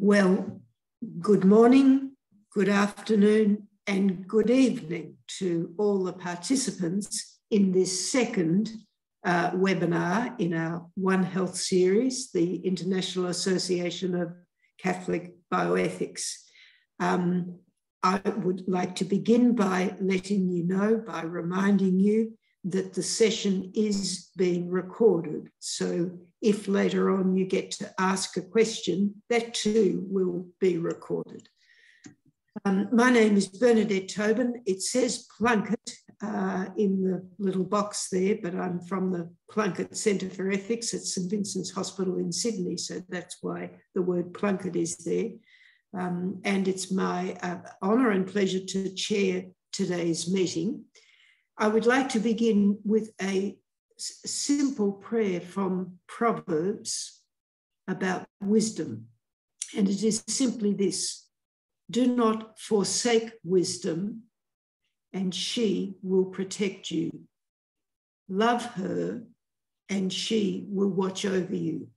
Well, good morning, good afternoon, and good evening to all the participants in this second webinar in our One Health series, the International Association of Catholic Bioethics. I would like to begin by letting you know, by reminding you that the session is being recorded. So if later on you get to ask a question, that too will be recorded. My name is Bernadette Tobin. It says Plunkett in the little box there, but I'm from the Plunkett Centre for Ethics at St Vincent's Hospital in Sydney, so that's why the word Plunkett is there. And it's my honour and pleasure to chair today's meeting. I would like to begin with a simple prayer from Proverbs about wisdom. And it is simply this: do not forsake wisdom, and she will protect you. Love her, and she will watch over you.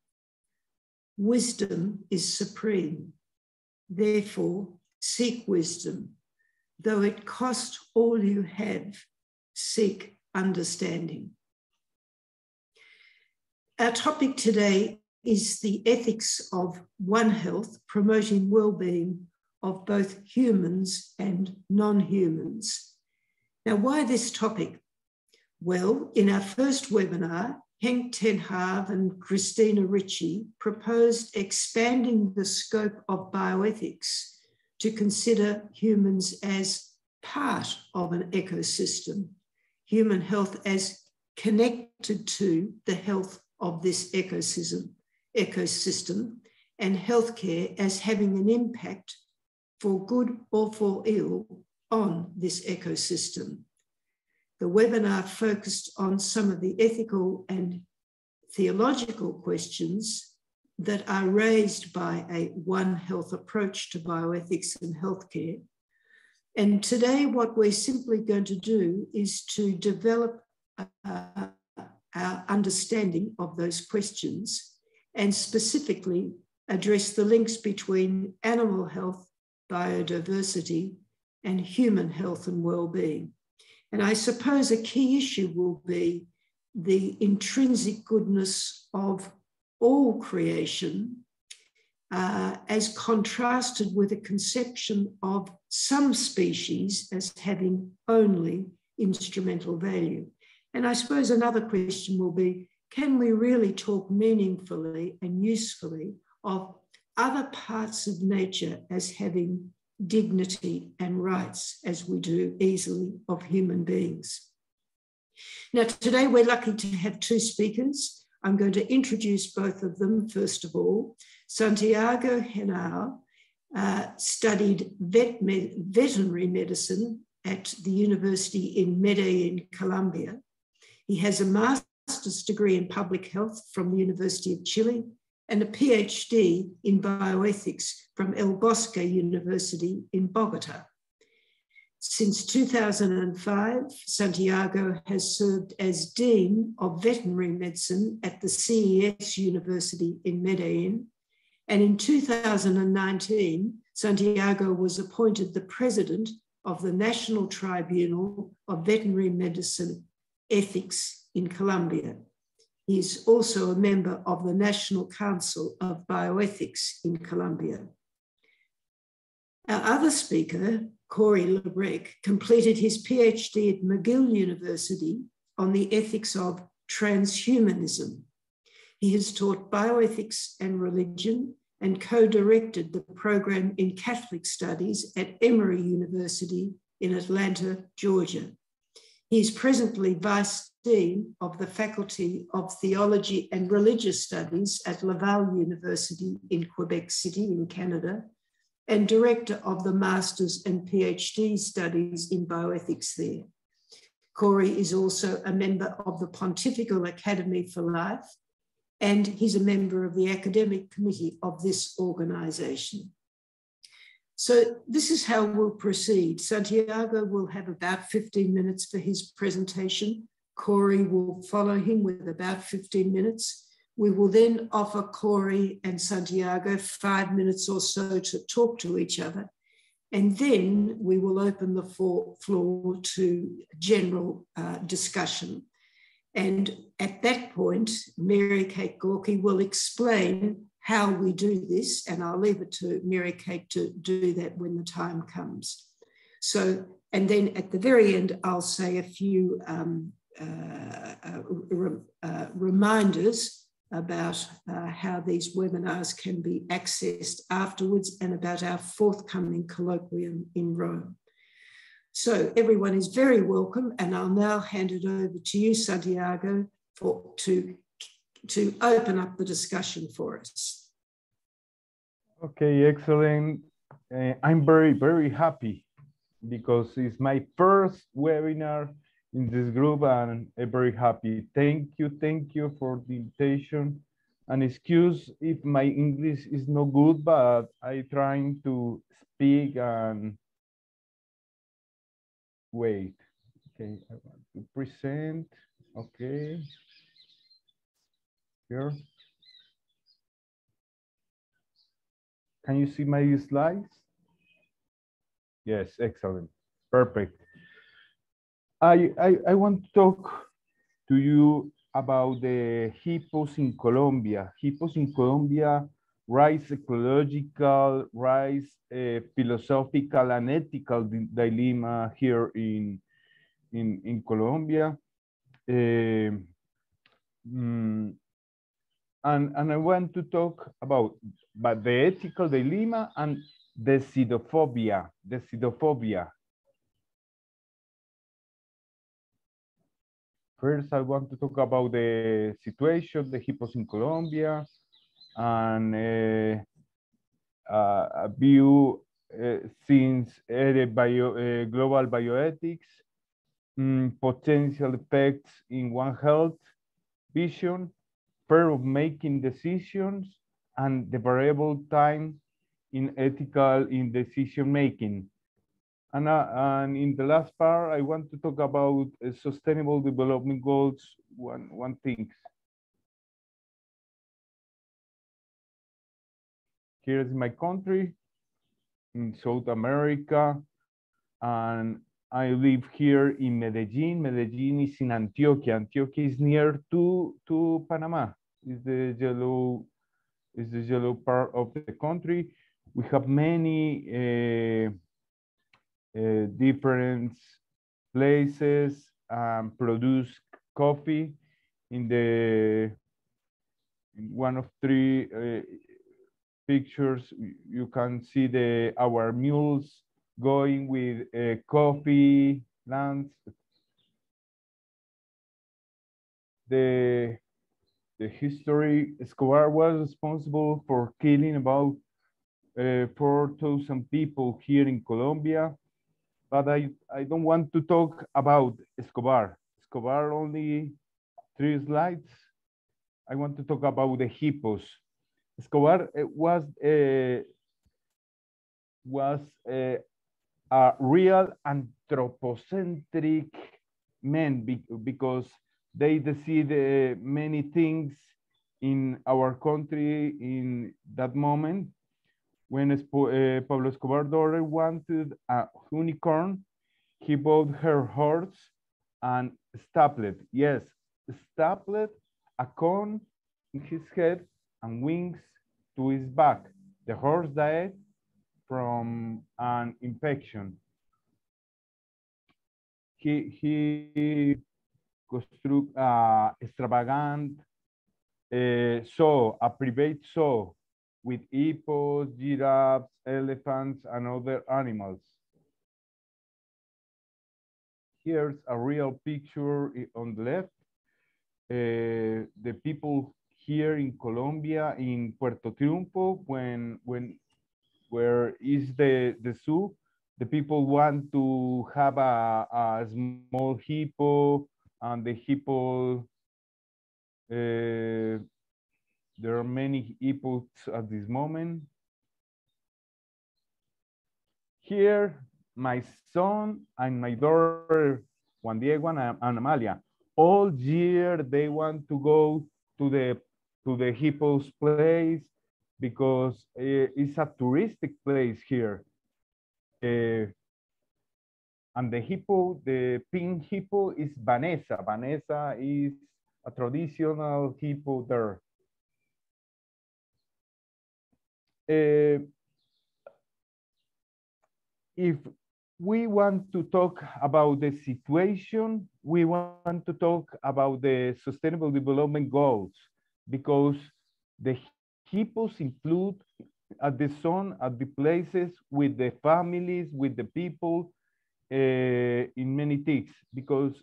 Wisdom is supreme. Therefore, seek wisdom. Though it cost all you have, seek understanding. Our topic today is the ethics of One Health, promoting well-being of both humans and non-humans. Now, why this topic? Well, in our first webinar, Henk ten Haaf and Christina Ritchie proposed expanding the scope of bioethics to consider humans as part of an ecosystem, human health as connected to the health of this ecosystem, and healthcare as having an impact for good or for ill on this ecosystem. The webinar focused on some of the ethical and theological questions that are raised by a One Health approach to bioethics and healthcare. And today, what we're simply going to do is to develop our understanding of those questions and specifically address the links between animal health, biodiversity, and human health and well-being. And I suppose a key issue will be the intrinsic goodness of all creation as contrasted with a conception of some species as having only instrumental value. And I suppose another question will be, can we really talk meaningfully and usefully of other parts of nature as having dignity and rights as we do easily of human beings? Now, today we're lucky to have two speakers. I'm going to introduce both of them first of all. Santiago Henao studied veterinary medicine at the University in Medellin, Colombia. He has a master's degree in public health from the University of Chile and a PhD in bioethics from El Bosque University in Bogota. Since 2005, Santiago has served as Dean of Veterinary Medicine at the CES University in Medellin. And in 2019, Santiago was appointed the President of the National Tribunal of Veterinary Medicine Ethics in Colombia. He is also a member of the National Council of Bioethics in Colombia. Our other speaker, Corey Lebrec, completed his PhD at McGill University on the ethics of transhumanism. He has taught bioethics and religion and co-directed the program in Catholic Studies at Emory University in Atlanta, Georgia. He is presently Vice Dean of the Faculty of Theology and Religious Studies at Laval University in Quebec City in Canada, and Director of the Masters and PhD Studies in Bioethics there. Corey is also a member of the Pontifical Academy for Life, and he's a member of the academic committee of this organisation. So this is how we'll proceed. Santiago will have about 15 minutes for his presentation. Corey will follow him with about 15 minutes. We will then offer Corey and Santiago 5 minutes or so to talk to each other. And then we will open the floor to general discussion. And at that point, Mary Kate Gorky will explain how we do this, and I'll leave it to Mary Kate to do that when the time comes. So, and then at the very end, I'll say a few reminders about how these webinars can be accessed afterwards and about our forthcoming colloquium in Rome. So everyone is very welcome, and I'll now hand it over to you, Santiago, to open up the discussion for us. Okay, excellent. I'm very, very happy because it's my first webinar in this group, and I'm very happy. Thank you for the invitation. And excuse if my English is not good, but I'm trying to speak and wait. Okay, I want to present. Okay, here. Can you see my slides? Yes, excellent, perfect. I want to talk to you about the hippos in Colombia. Hippos in Colombia rise ecological, rise philosophical and ethical dilemma here in Colombia. And I want to talk about the ethical dilemma and Disitophobia. First, I want to talk about the situation, the hippos in Colombia, and a view since global bioethics, potential effects in One Health vision, fear of making decisions, and the variable time in ethical in decision making. And in the last part, I want to talk about sustainable development goals. One thing. Here is my country in South America, and I live here in Medellin. Medellin is in Antioquia. Antioquia is near to Panama. Is the yellow part of the country. We have many different places produce coffee in one of three pictures. You can see our mules going with coffee lands. The history, Escobar was responsible for killing about 4,000 people here in Colombia. But I don't want to talk about Escobar. Escobar only 3 slides. I want to talk about the hippos. Escobar was a real anthropocentric man because they decide many things in our country in that moment. When Pablo Escobar's daughter wanted a unicorn, he bought her horse and stapled a cone in his head and wings to his back. The horse died from an infection. He constructed an extravagant zoo, a private zoo, with hippos, giraffes, elephants, and other animals. Here's a real picture on the left. The people here in Colombia, in Puerto Triunfo, where is the zoo, the people want to have a small hippo, and the hippo, there are many hippos at this moment. Here, my son and my daughter, Juan Diego and Amalia, all year they want to go to the to the Hippos place because it's a touristic place here. And the hippo, the pink hippo is Vanessa. Vanessa is a traditional hippo there. If we want to talk about the situation, we want to talk about the Sustainable Development Goals because the hippos include at the zone, at the places with the families, with the people in many things because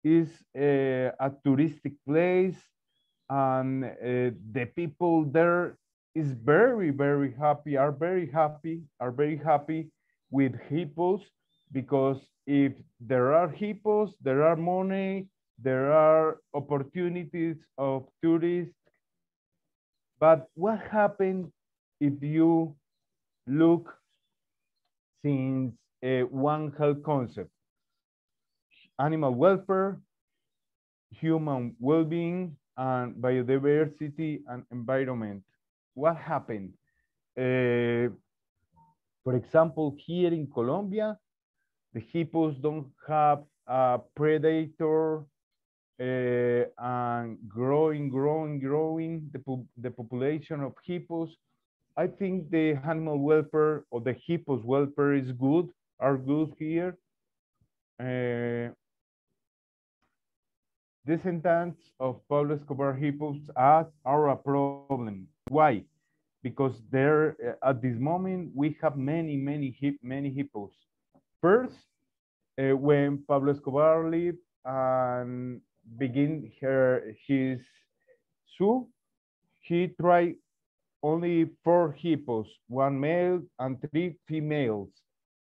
it's a touristic place and the people there is very happy, are very happy with hippos because if there are hippos, there are money, there are opportunities of tourists. But what happened if you look since one health concept? Animal welfare, human well-being, and biodiversity and environment. What happened? For example, here in Colombia, the hippos don't have a predator and growing the population of hippos. I think the animal welfare or the hippos welfare is good, are good here. Descendants of Pablo Escobar hippos are a problem. Why? Because there at this moment we have many hippos. First, when Pablo Escobar lived and begin his zoo, he tried only 4 hippos, 1 male and 3 females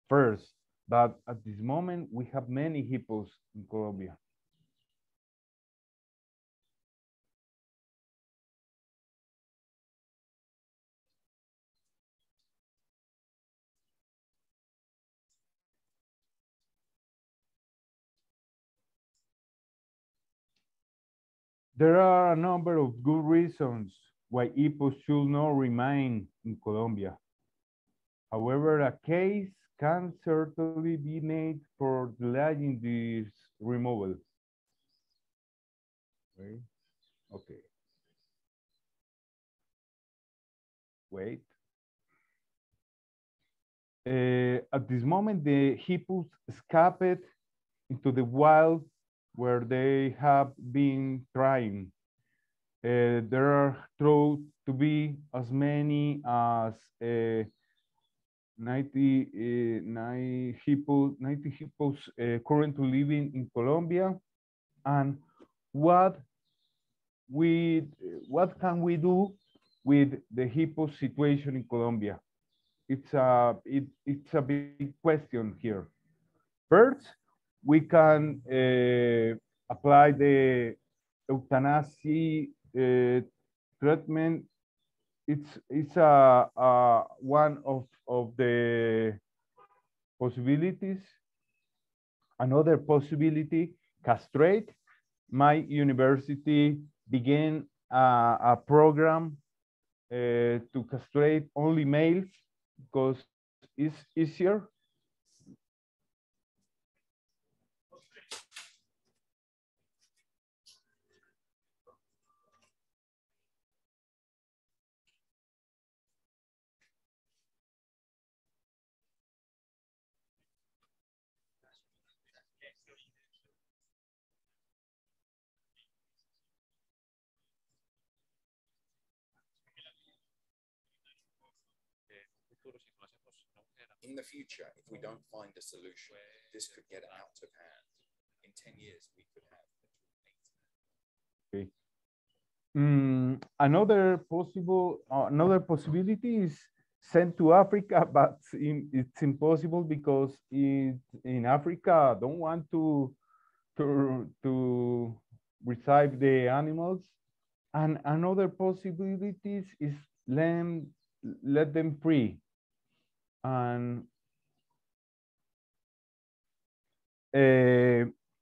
first. But at this moment we have many hippos in Colombia. There are a number of good reasons why hippos should not remain in Colombia. However, a case can certainly be made for delaying this removal. Okay. Wait. At this moment, the hippos escaped into the wild where they have been trying. There are thought to be as many as 90 hippos currently living in Colombia. And what can we do with the hippo situation in Colombia? It's a big question here. First, we can apply the euthanasia treatment. It's one of the possibilities. Another possibility, castrate. My university began a program to castrate only males because it's easier. In the future, if we don't find a solution, this could get out of hand. In 10 years, we could have. Okay. Another possibility is sent to Africa, but it's impossible because in Africa don't want to receive the animals. And another possibility is let them free. And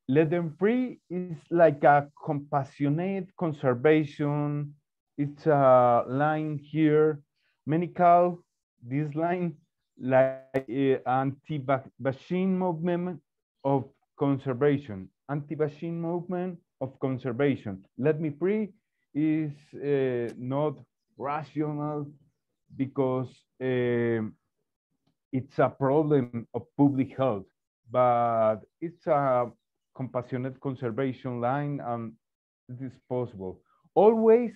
let them free is like a compassionate conservation. It's a line here. Many call this line like anti-vaccine movement of conservation. Anti-vaccine movement of conservation. Let me free is not rational because it's a problem of public health, but it's a compassionate conservation line and it is possible. Always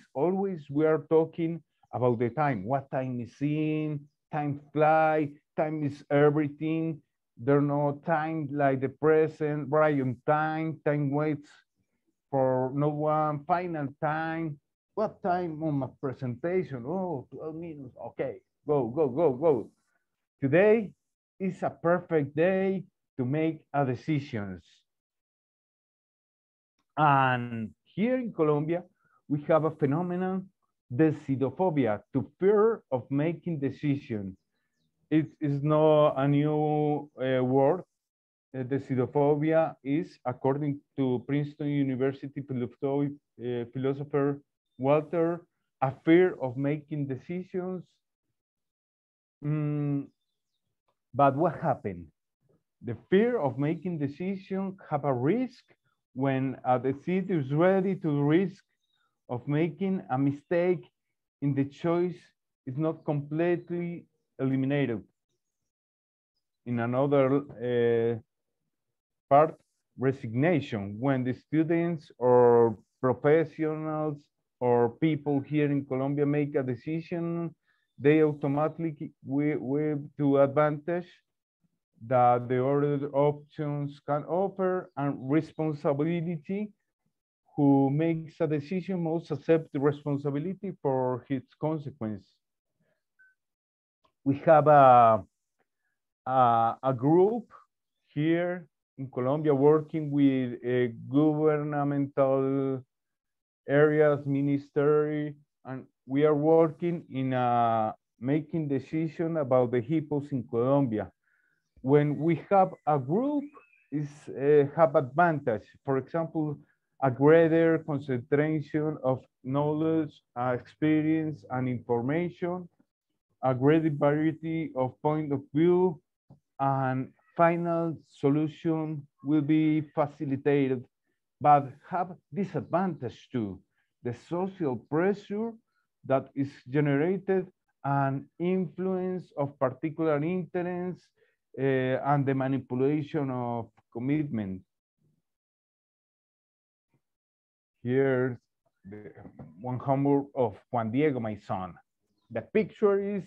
we are talking about the time. What time is in, time fly, time is everything. There's no time like the present, right on time, time waits for no one, final time. What time on my presentation? Oh, 12 minutes, okay, go. Today is a perfect day to make a decisions. And here in Colombia, we have a phenomenon, Disitophobia, to fear of making decisions. It is not a new word. Disitophobia is, according to Princeton University philosopher Walter, a fear of making decisions. But what happened? The fear of making decisions have a risk when the city is ready to risk of making a mistake in the choice is not completely eliminated. In another part, resignation, when the students or professionals or people here in Colombia make a decision, they automatically with to advantage that the other options can offer, and responsibility. Who makes a decision must accept the responsibility for its consequence. We have a group here in Colombia working with governmental areas, ministry, and we are working in making decision about the hippos in Colombia. When we have a group, is have advantage. For example, a greater concentration of knowledge, experience, and information, a greater variety of point of view, and final solution will be facilitated, but have disadvantage too. The social pressure that is generated and influence of particular interests and the manipulation of commitment. Here's the one homework of Juan Diego, my son. The picture is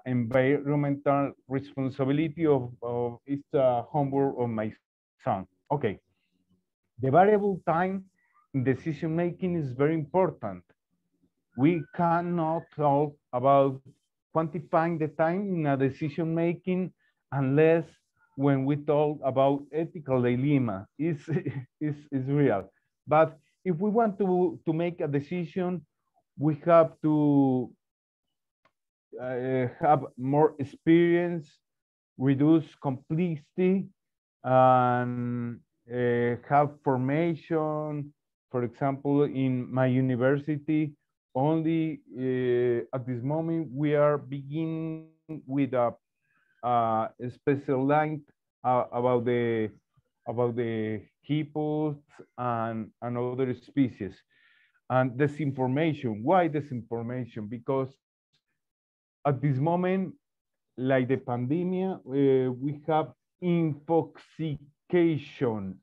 environmental responsibility of it's homework of my son. Okay, the variable time in decision making is very important. We cannot talk about quantifying the time in a decision making unless when we talk about ethical dilemma is real. But if we want to make a decision, we have to have more experience, reduce complexity, and have formation. For example, in my university, only at this moment we are beginning with a special line about the hippos and other species. And disinformation. Why disinformation? Because at this moment, like the pandemic, we have intoxication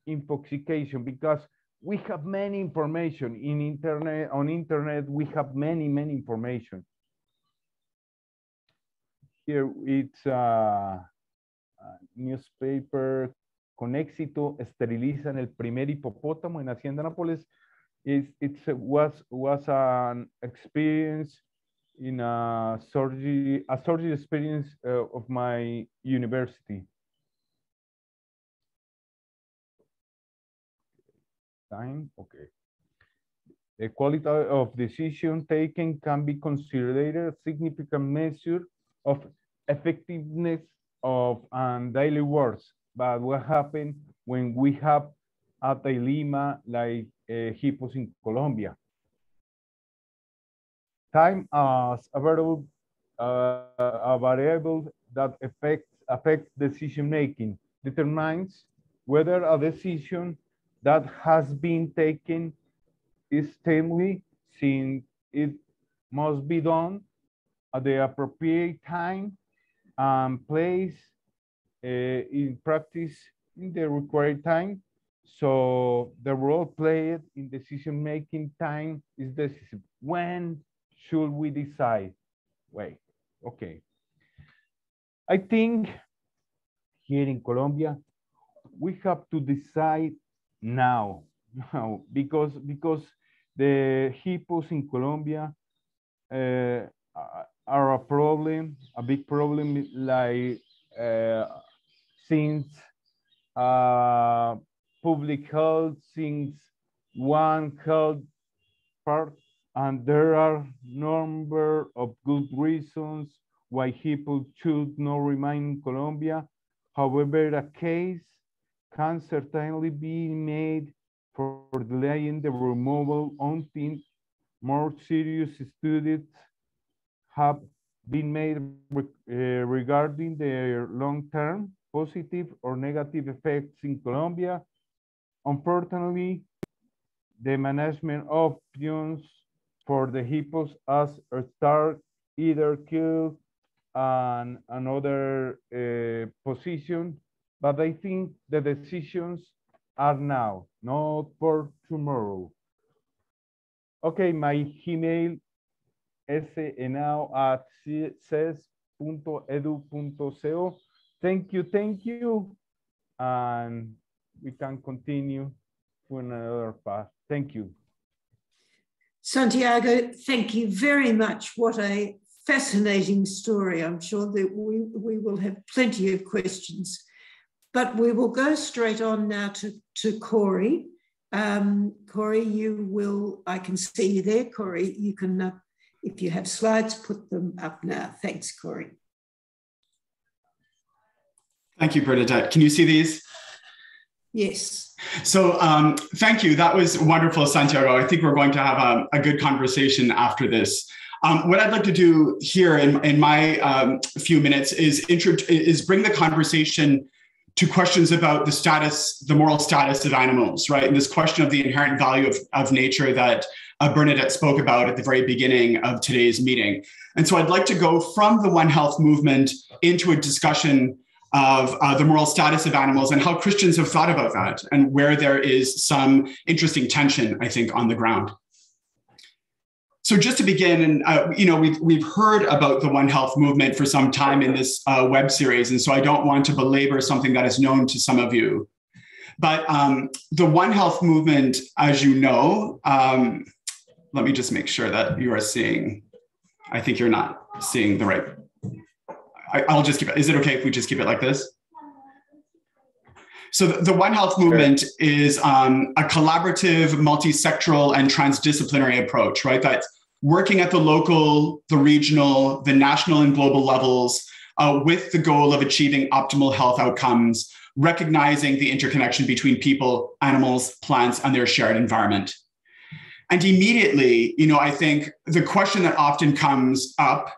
because we have many information in internet. On internet, we have many information. Here it's a newspaper. Con éxito esterilizan el primer hipopótamo en Hacienda Nápoles. It was an experience in a surgery experience of my university. Time, okay. The quality of decision taken can be considered a significant measure of effectiveness of daily works. but what happened when we have a dilemma like Hippos in Colombia? Time as a variable that affects decision making determines whether a decision that has been taken is timely, since it must be done at the appropriate time and place in practice in the required time. So the role played in decision-making time is decisive. When should we decide? Wait, okay. I think here in Colombia, we have to decide now because the hippos in Colombia are a problem, a big problem, like since public health, since one health part, and there are number of good reasons why hippos should not remain in Colombia. However, a case can certainly be made for delaying the removal until more serious studies have been made regarding their long-term positive or negative effects in Colombia. Unfortunately, the management options for the hippos as a start either kill another position, but I think the decisions are now, not for tomorrow. Okay, my email snao@ces.edu.co. Thank you, and we can continue to another path. Thank you. Santiago, thank you very much. What a fascinating story. I'm sure that we will have plenty of questions, but we will go straight on now to Corey. Corey, you will, I can see you there. Corey, you can, if you have slides, put them up now. Thanks, Corey. Thank you, Bernadette. Can you see these? Yes. So thank you. That was wonderful, Santiago. I think we're going to have a good conversation after this. What I'd like to do here in my few minutes is bring the conversation to questions about the status, the moral status of animals, right? And this question of the inherent value of nature that Bernadette spoke about at the very beginning of today's meeting. And so I'd like to go from the One Health movement into a discussion of the moral status of animals and how Christians have thought about that, and where there is some interesting tension, I think, on the ground. So just to begin, and we've heard about the One Health movement for some time in this web series, and so I don't want to belabor something that is known to some of you. But the One Health movement, as you know, let me just make sure that you are seeing. I think you're not seeing the right. I'll just keep it. Is it okay if we just keep it like this? So the One Health movement is a collaborative, multi-sectoral, and transdisciplinary approach, right? That's working at the local, the regional, the national, and global levels with the goal of achieving optimal health outcomes, recognizing the interconnection between people, animals, plants, and their shared environment. And immediately, I think the question that often comes up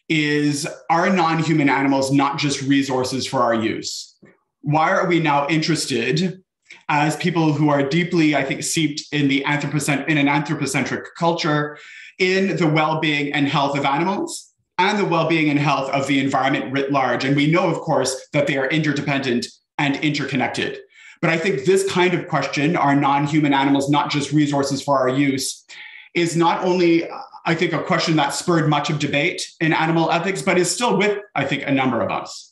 is, are non-human animals not just resources for our use? Why are we now interested, as people who are deeply, I think, steeped in an anthropocentric culture, in the well-being and health of animals and the well-being and health of the environment writ large? And we know, of course, that they are interdependent and interconnected. But I think this kind of question, are non-human animals not just resources for our use, is not only, I think, a question that spurred much of debate in animal ethics, but is still with, I think, a number of us.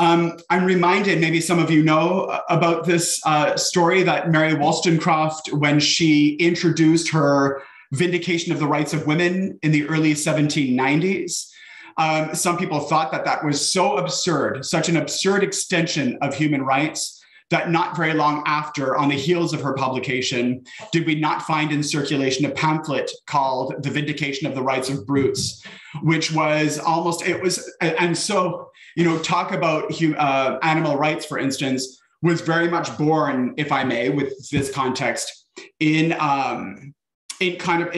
I'm reminded, maybe some of you know about this story, that Mary Wollstonecraft, when she introduced her Vindication of the Rights of Women in the early 1790s, some people thought that that was so absurd, such an absurd extension of human rights, that not very long after, on the heels of her publication, did we not find in circulation a pamphlet called The Vindication of the Rights of Brutes, which was almost, it was, and so, you know, talk about animal rights, for instance, was very much born, if I may, with this context, in kind of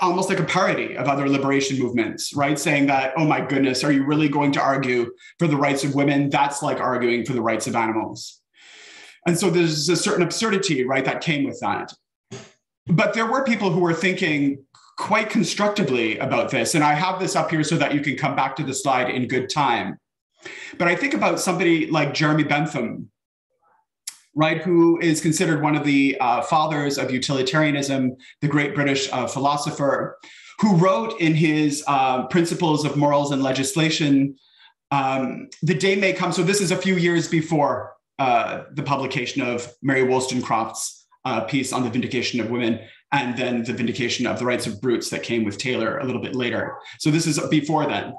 almost like a parody of other liberation movements, right? Saying that, oh my goodness, are you really going to argue for the rights of women? That's like arguing for the rights of animals. And so there's a certain absurdity, right, that came with that. But there were people who were thinking quite constructively about this. And I have this up here so that you can come back to the slide in good time. But I think about somebody like Jeremy Bentham, right, who is considered one of the fathers of utilitarianism, the great British philosopher, who wrote in his Principles of Morals and Legislation, the day may come, so this is a few years before the publication of Mary Wollstonecraft's piece on the vindication of women, and then the vindication of the rights of brutes that came with Taylor a little bit later. So this is before then.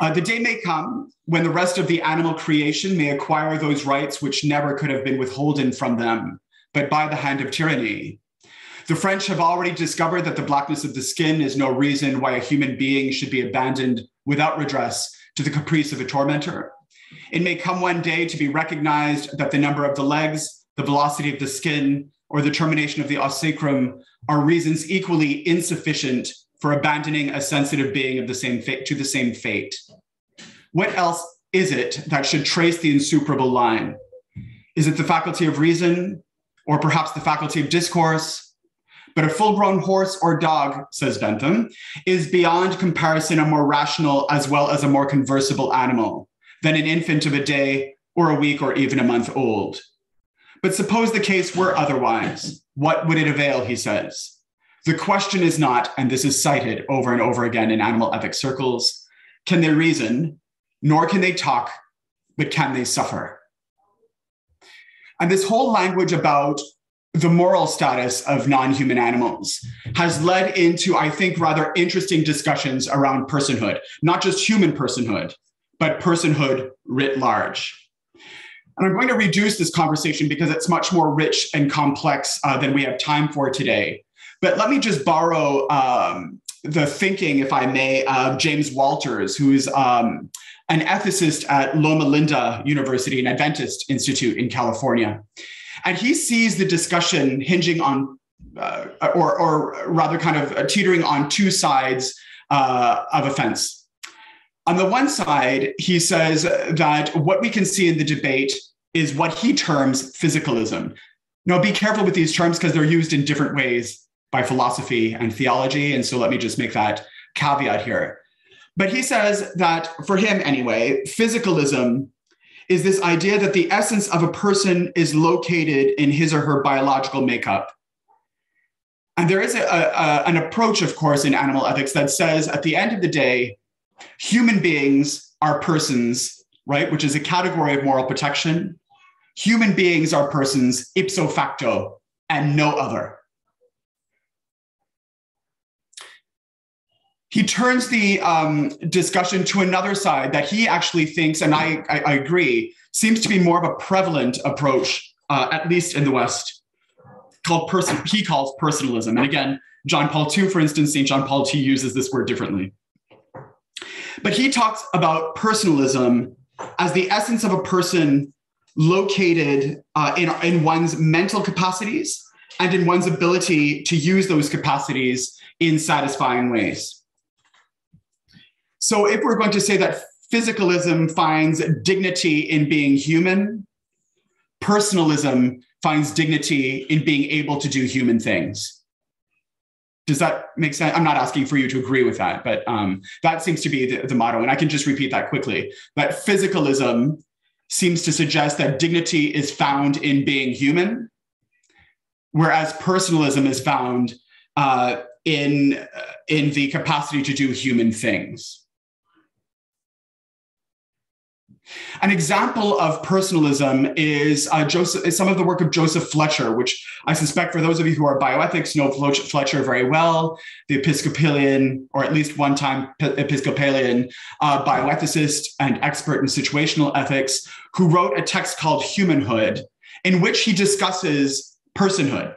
The day may come when the rest of the animal creation may acquire those rights which never could have been withholden from them, but by the hand of tyranny. The French have already discovered that the blackness of the skin is no reason why a human being should be abandoned without redress to the caprice of a tormentor. It may come one day to be recognized that the number of the legs, the velocity of the skin, or the termination of the os sacrum are reasons equally insufficient for abandoning a sensitive being of the same fate to the same fate. What else is it that should trace the insuperable line? Is it the faculty of reason, or perhaps the faculty of discourse? But a full-grown horse or dog, says Bentham, is beyond comparison a more rational as well as a more conversable animal than an infant of a day or a week or even a month old. But suppose the case were otherwise, what would it avail, he says? The question is not, and this is cited over and over again in animal ethics circles, can they reason, nor can they talk, but can they suffer? And this whole language about the moral status of non-human animals has led into, I think, rather interesting discussions around personhood, not just human personhood, but personhood writ large. And I'm going to reduce this conversation because it's much more rich and complex than we have time for today. But let me just borrow the thinking, if I may, of James Walters, who's an ethicist at Loma Linda University, an Adventist institute in California. And he sees the discussion hinging on, or rather kind of teetering on two sides of a fence. On the one side, he says that what we can see in the debate is what he terms physicalism. Now, be careful with these terms because they're used in different ways by philosophy and theology. And so let me just make that caveat here. But he says that, for him anyway, physicalism is this idea that the essence of a person is located in his or her biological makeup. And there is an approach, of course, in animal ethics that says at the end of the day, human beings are persons, right? Which is a category of moral protection. Human beings are persons ipso facto and no other. He turns the discussion to another side that he actually thinks, and I agree, seems to be more of a prevalent approach, at least in the West, he calls personalism. And again, John Paul II, for instance, St. John Paul II uses this word differently. But he talks about personalism as the essence of a person located in one's mental capacities and in one's ability to use those capacities in satisfying ways. So if we're going to say that physicalism finds dignity in being human, personalism finds dignity in being able to do human things. Does that make sense? I'm not asking for you to agree with that, but that seems to be the motto. And I can just repeat that quickly. That physicalism seems to suggest that dignity is found in being human, whereas personalism is found in the capacity to do human things. An example of personalism is some of the work of Joseph Fletcher, which I suspect for those of you who are bioethics know Fletcher very well, the Episcopalian, or at least one-time Episcopalian bioethicist and expert in situational ethics, who wrote a text called Humanhood in which he discusses personhood.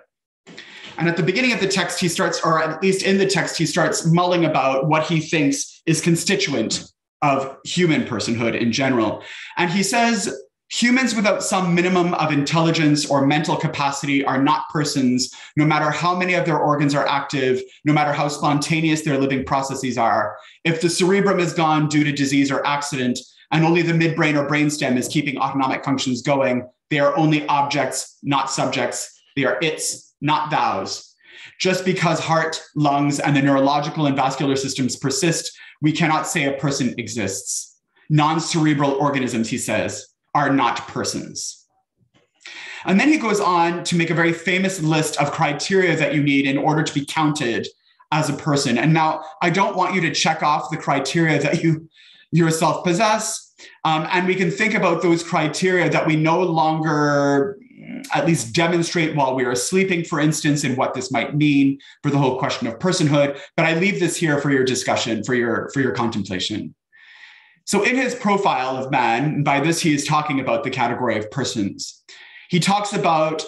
And at the beginning of the text, he starts, or at least in the text, he starts mulling about what he thinks is constituent of human personhood in general. And he says, humans without some minimum of intelligence or mental capacity are not persons, no matter how many of their organs are active, no matter how spontaneous their living processes are. If the cerebrum is gone due to disease or accident, and only the midbrain or brainstem is keeping autonomic functions going, they are only objects, not subjects. They are its, not thous. Just because heart, lungs, and the neurological and vascular systems persist, we cannot say a person exists. Non-cerebral organisms, he says, are not persons. And then he goes on to make a very famous list of criteria that you need in order to be counted as a person. And now I don't want you to check off the criteria that you yourself possess. And we can think about those criteria that we no longer at least demonstrate while we are sleeping, for instance, and what this might mean for the whole question of personhood. But I leave this here for your discussion, for your contemplation. So in his profile of man, and by this he is talking about the category of persons, he talks about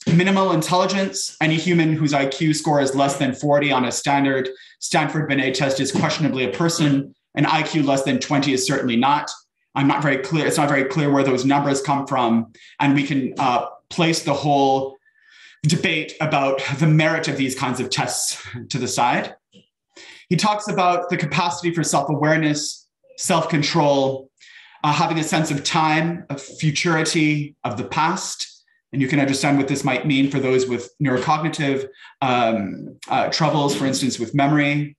minimal intelligence. Any human whose IQ score is less than 40 on a standard Stanford-Binet test is questionably a person. An IQ less than 20 is certainly not. I'm not very clear. It's not very clear where those numbers come from. And we can place the whole debate about the merit of these kinds of tests to the side. He talks about the capacity for self-awareness, self-control, having a sense of time, of futurity, of the past. And you can understand what this might mean for those with neurocognitive troubles, for instance, with memory.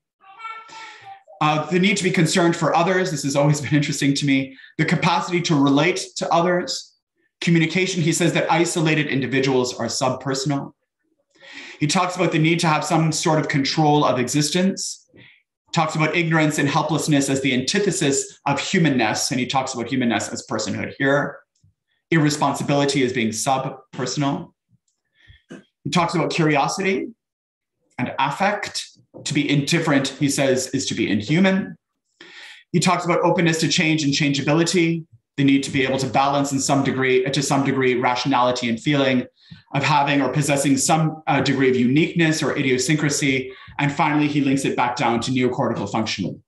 The need to be concerned for others. This has always been interesting to me. The capacity to relate to others. Communication. He says that isolated individuals are subpersonal. He talks about the need to have some sort of control of existence. Talks about ignorance and helplessness as the antithesis of humanness. And he talks about humanness as personhood here. Irresponsibility as being subpersonal. He talks about curiosity and affect. To be indifferent, he says, is to be inhuman. He talks about openness to change and changeability, the need to be able to balance to some degree, rationality and feeling, of having or possessing some degree of uniqueness or idiosyncrasy. And finally, he links it back down to neocortical functioning.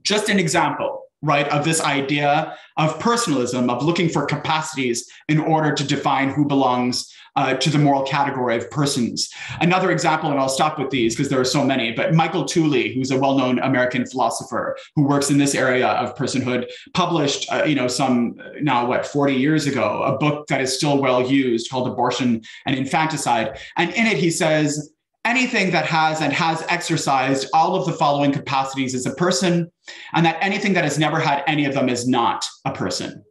Just an example, right, of this idea of personalism, of looking for capacities in order to define who belongs to the moral category of persons. Another example, and I'll stop with these because there are so many, but Michael Tooley, who's a well-known American philosopher who works in this area of personhood, published, 40 years ago, a book that is still well used called Abortion and Infanticide. And in it, he says, anything that has and has exercised all of the following capacities is a person, and that anything that has never had any of them is not a person.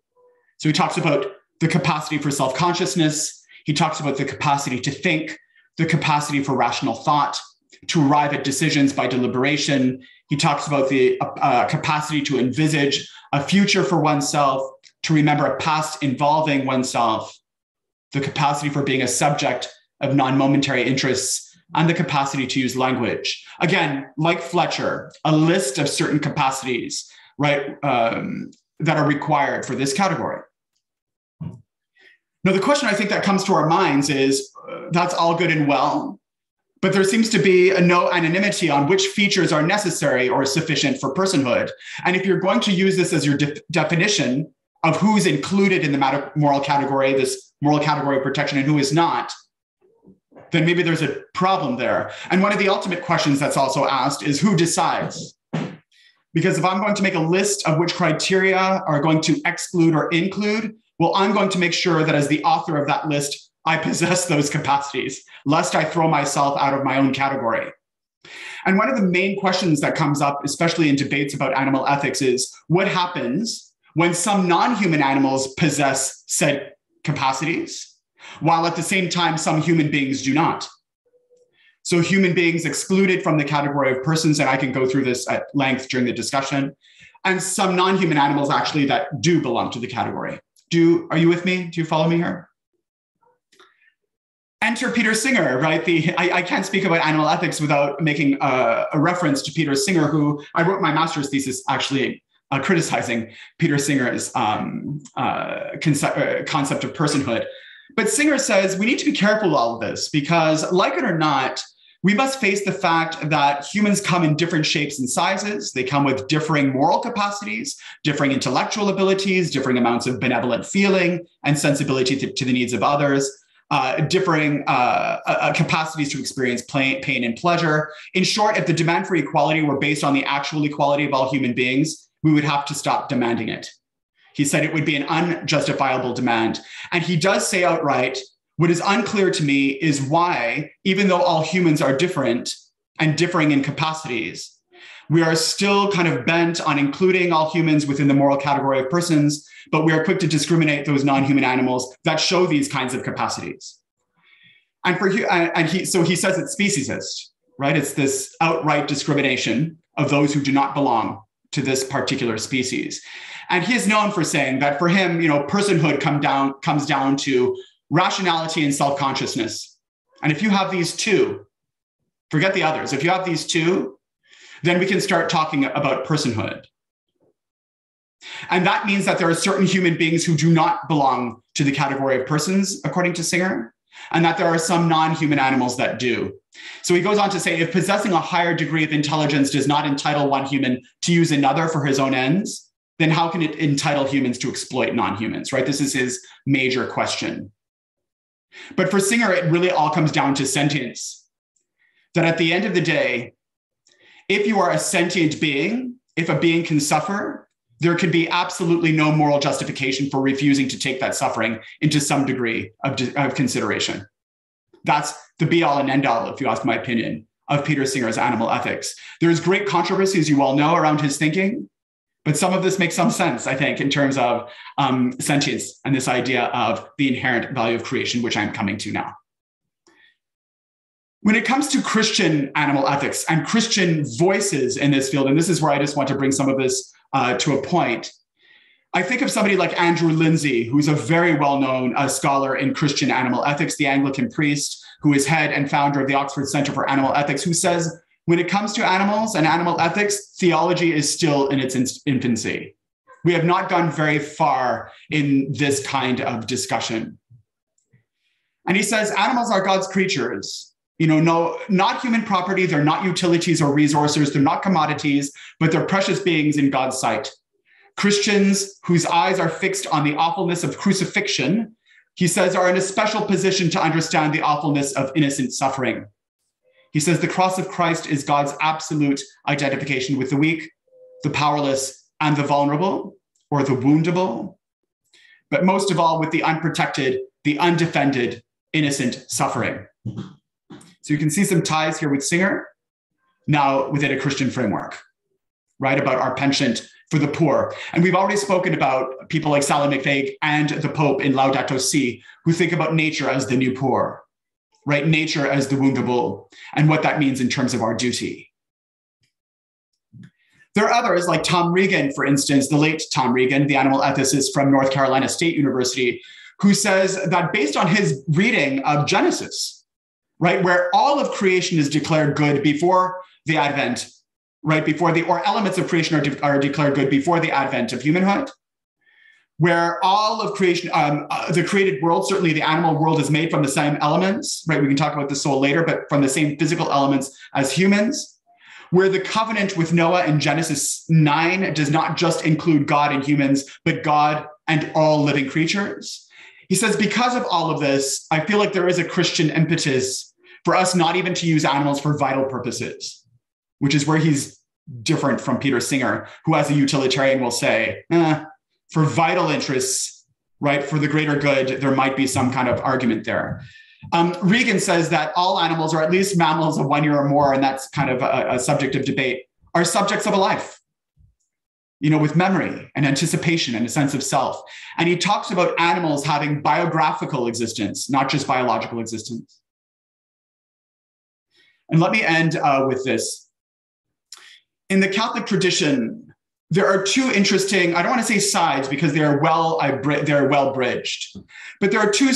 So he talks about the capacity for self-consciousness. He talks about the capacity to think, the capacity for rational thought, to arrive at decisions by deliberation. He talks about the capacity to envisage a future for oneself, to remember a past involving oneself, the capacity for being a subject of non-momentary interests, and the capacity to use language. Again, like Fletcher, a list of certain capacities, right, that are required for this category. Now, the question I think that comes to our minds is, that's all good and well, but there seems to be no anonymity on which features are necessary or sufficient for personhood. And if you're going to use this as your definition of who's included in the moral category, this moral category of protection, and who is not, then maybe there's a problem there. And one of the ultimate questions that's also asked is, who decides? Because if I'm going to make a list of which criteria are going to exclude or include, well, I'm going to make sure that as the author of that list, I possess those capacities, lest I throw myself out of my own category. And one of the main questions that comes up, especially in debates about animal ethics, is what happens when some non-human animals possess said capacities, while at the same time some human beings do not? So human beings excluded from the category of persons, and I can go through this at length during the discussion, and some non-human animals actually that do belong to the category. Are you with me? Do you follow me here? Enter Peter Singer, right? I can't speak about animal ethics without making a reference to Peter Singer, who I wrote my master's thesis actually criticizing Peter Singer's concept of personhood. But Singer says we need to be careful with all of this because, like it or not, we must face the fact that humans come in different shapes and sizes. They come with differing moral capacities, differing intellectual abilities, differing amounts of benevolent feeling and sensibility to the needs of others, differing capacities to experience pain and pleasure. In short, if the demand for equality were based on the actual equality of all human beings, we would have to stop demanding it. He said it would be an unjustifiable demand. And he does say outright, what is unclear to me is why, even though all humans are different and differing in capacities, we are still kind of bent on including all humans within the moral category of persons, but we are quick to discriminate those non-human animals that show these kinds of capacities. So he says it's speciesist, right? It's this outright discrimination of those who do not belong to this particular species. And he is known for saying that for him, personhood comes down to rationality and self-consciousness. And if you have these two, forget the others. If you have these two, then we can start talking about personhood. And that means that there are certain human beings who do not belong to the category of persons, according to Singer, and that there are some non-human animals that do. So he goes on to say, if possessing a higher degree of intelligence does not entitle one human to use another for his own ends, then how can it entitle humans to exploit non-humans, right? This is his major question. But for Singer, it really all comes down to sentience. That at the end of the day, if you are a sentient being, if a being can suffer, there could be absolutely no moral justification for refusing to take that suffering into some degree of consideration. That's the be all and end all, if you ask my opinion, of Peter Singer's animal ethics. There's great controversy, as you all know, around his thinking. But some of this makes some sense, I think, in terms of sentience and this idea of the inherent value of creation, which I'm coming to now. When it comes to Christian animal ethics and Christian voices in this field, and this is where I just want to bring some of this to a point, I think of somebody like Andrew Lindsey, who's a very well-known scholar in Christian animal ethics, the Anglican priest, who is head and founder of the Oxford Center for Animal Ethics, who says, when it comes to animals and animal ethics, theology is still in its infancy. We have not gone very far in this kind of discussion. And he says, animals are God's creatures. No, not human property. They're not utilities or resources. They're not commodities, but they're precious beings in God's sight. Christians whose eyes are fixed on the awfulness of crucifixion, he says, are in a special position to understand the awfulness of innocent suffering. He says the cross of Christ is God's absolute identification with the weak, the powerless, and the vulnerable, or the woundable, but most of all with the unprotected, the undefended, innocent suffering. So you can see some ties here with Singer, now within a Christian framework, right, about our penchant for the poor. And we've already spoken about people like Sally McFaig and the Pope in Laudato Si, who think about nature as the new poor, right? Nature as the woundable, and what that means in terms of our duty. There are others like Tom Regan, for instance, the late Tom Regan, the animal ethicist from North Carolina State University, who says that based on his reading of Genesis, right, where all of creation is declared good before the advent, right, or elements of creation are declared good before the advent of humanhood, where all of creation, the created world, certainly the animal world, is made from the same elements, right? We can talk about the soul later, but from the same physical elements as humans, where the covenant with Noah in Genesis 9 does not just include God and humans, but God and all living creatures. He says, because of all of this, I feel like there is a Christian impetus for us not even to use animals for vital purposes, which is where he's different from Peter Singer, who as a utilitarian will say, for vital interests, right, for the greater good, there might be some kind of argument there. Regan says that all animals, or at least mammals of 1 year or more, and that's kind of a subject of debate, are subjects of a life, with memory and anticipation and a sense of self. And he talks about animals having biographical existence, not just biological existence. And let me end with this. In the Catholic tradition, there are two interesting, I don't want to say sides because they're well bridged, but there are two,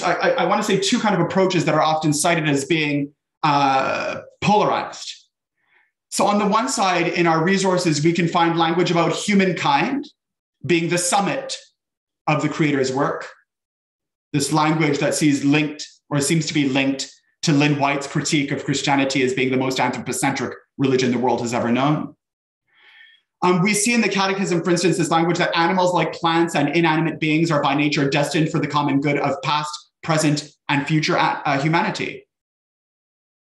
I want to say two kind of approaches that are often cited as being polarized. So on the one side, in our resources, we can find language about humankind being the summit of the creator's work. This language that seems to be linked to Lynn White's critique of Christianity as being the most anthropocentric religion the world has ever known. We see in the Catechism, for instance, this language that animals like plants and inanimate beings are by nature destined for the common good of past, present, and future humanity,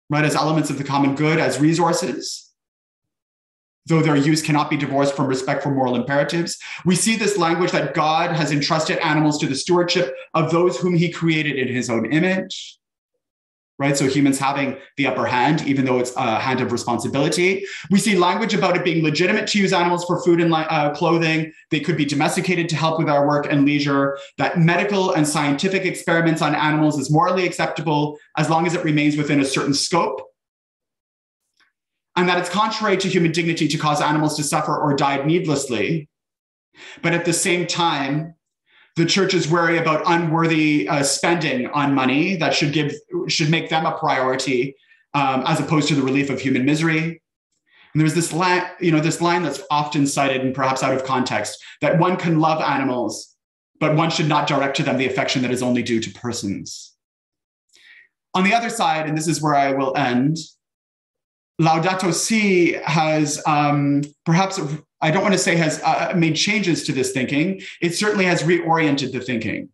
right? As elements of the common good, as resources, though their use cannot be divorced from respect for moral imperatives. We see this language that God has entrusted animals to the stewardship of those whom he created in his own image, right? So humans having the upper hand, even though it's a hand of responsibility. We see language about it being legitimate to use animals for food and clothing. They could be domesticated to help with our work and leisure, that medical and scientific experiments on animals is morally acceptable as long as it remains within a certain scope, and that it's contrary to human dignity to cause animals to suffer or die needlessly. But at the same time, the church is wary about unworthy spending on money that should make them a priority as opposed to the relief of human misery. And there's this line that's often cited and perhaps out of context, that one can love animals, but one should not direct to them the affection that is only due to persons. On the other side, and this is where I will end, Laudato Si has perhaps, I don't want to say has made changes to this thinking. It certainly has reoriented the thinking.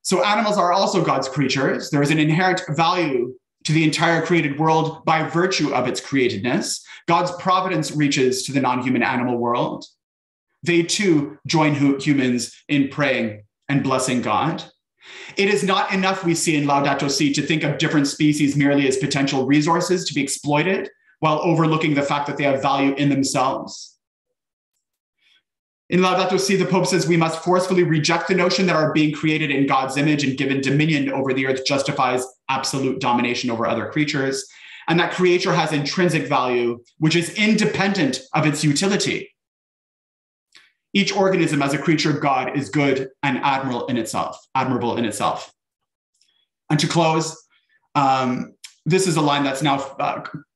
So animals are also God's creatures. There is an inherent value to the entire created world by virtue of its createdness. God's providence reaches to the non-human animal world. They too join humans in praying and blessing God. It is not enough, we see in Laudato Si, to think of different species merely as potential resources to be exploited while overlooking the fact that they have value in themselves. In Laudato Si, the Pope says we must forcefully reject the notion that our being created in God's image and given dominion over the earth justifies absolute domination over other creatures, and that creature has intrinsic value, which is independent of its utility. Each organism as a creature of God is good and admirable in itself. And to close, this is a line that's now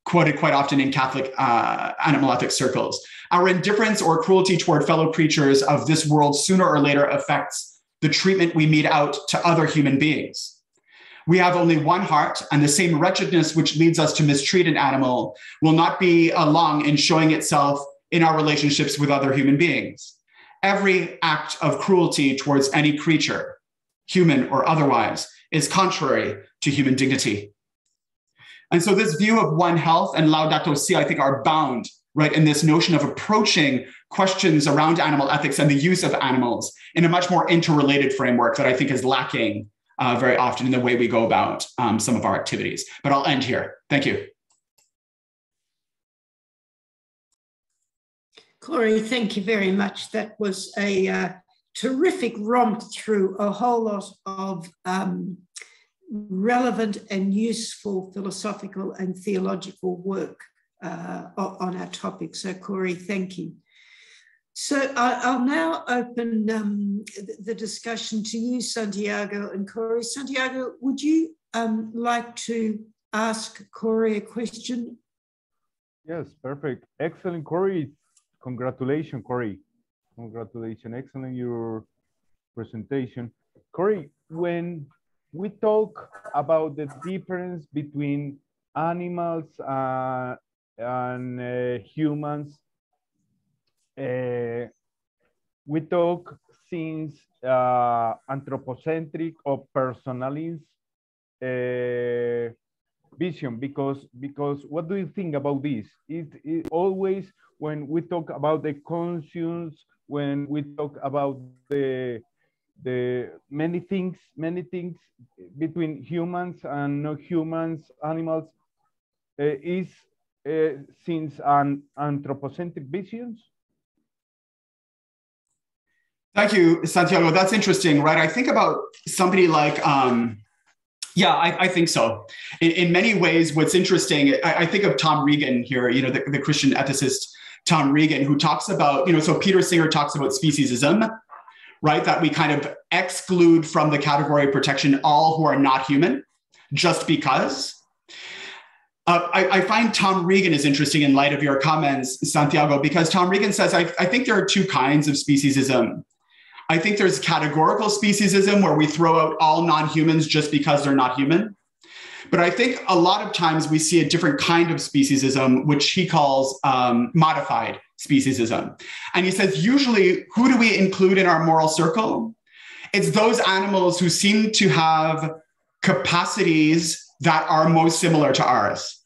quoted quite often in Catholic animal ethics circles. Our indifference or cruelty toward fellow creatures of this world sooner or later affects the treatment we mete out to other human beings. We have only one heart, and the same wretchedness which leads us to mistreat an animal will not be long in showing itself in our relationships with other human beings. Every act of cruelty towards any creature, human or otherwise, is contrary to human dignity. And so this view of one health and Laudato Si, I think, are bound, right, in this notion of approaching questions around animal ethics and the use of animals in a much more interrelated framework that I think is lacking very often in the way we go about some of our activities. But I'll end here. Thank you. Corey, thank you very much. That was a terrific romp through a whole lot of relevant and useful philosophical and theological work on our topic. So, Corey, thank you. So I'll now open the discussion to you, Santiago and Corey. Santiago, would you like to ask Corey a question? Yes, perfect. Excellent, Corey. Congratulations, Corey. Congratulations. Excellent, your presentation. Corey, when we talk about the difference between animals and humans, we talk since anthropocentric or personalist vision, because what do you think about this? It always, when we talk about the conscience, when we talk about the many things between humans and not humans, animals, is since an anthropocentric visions? Thank you, Santiago. That's interesting, right? I think about somebody like, yeah, I think so. In many ways, what's interesting, I think of Tom Regan here, the Christian ethicist, Tom Regan, who talks about, so Peter Singer talks about speciesism, right? That we kind of exclude from the category of protection all who are not human, just because. I find Tom Regan is interesting in light of your comments, Santiago, because Tom Regan says, I think there are two kinds of speciesism. I think there's categorical speciesism where we throw out all non-humans just because they're not human. But I think a lot of times we see a different kind of speciesism, which he calls modified speciesism. And he says, usually, who do we include in our moral circle? It's those animals who seem to have capacities that are most similar to ours.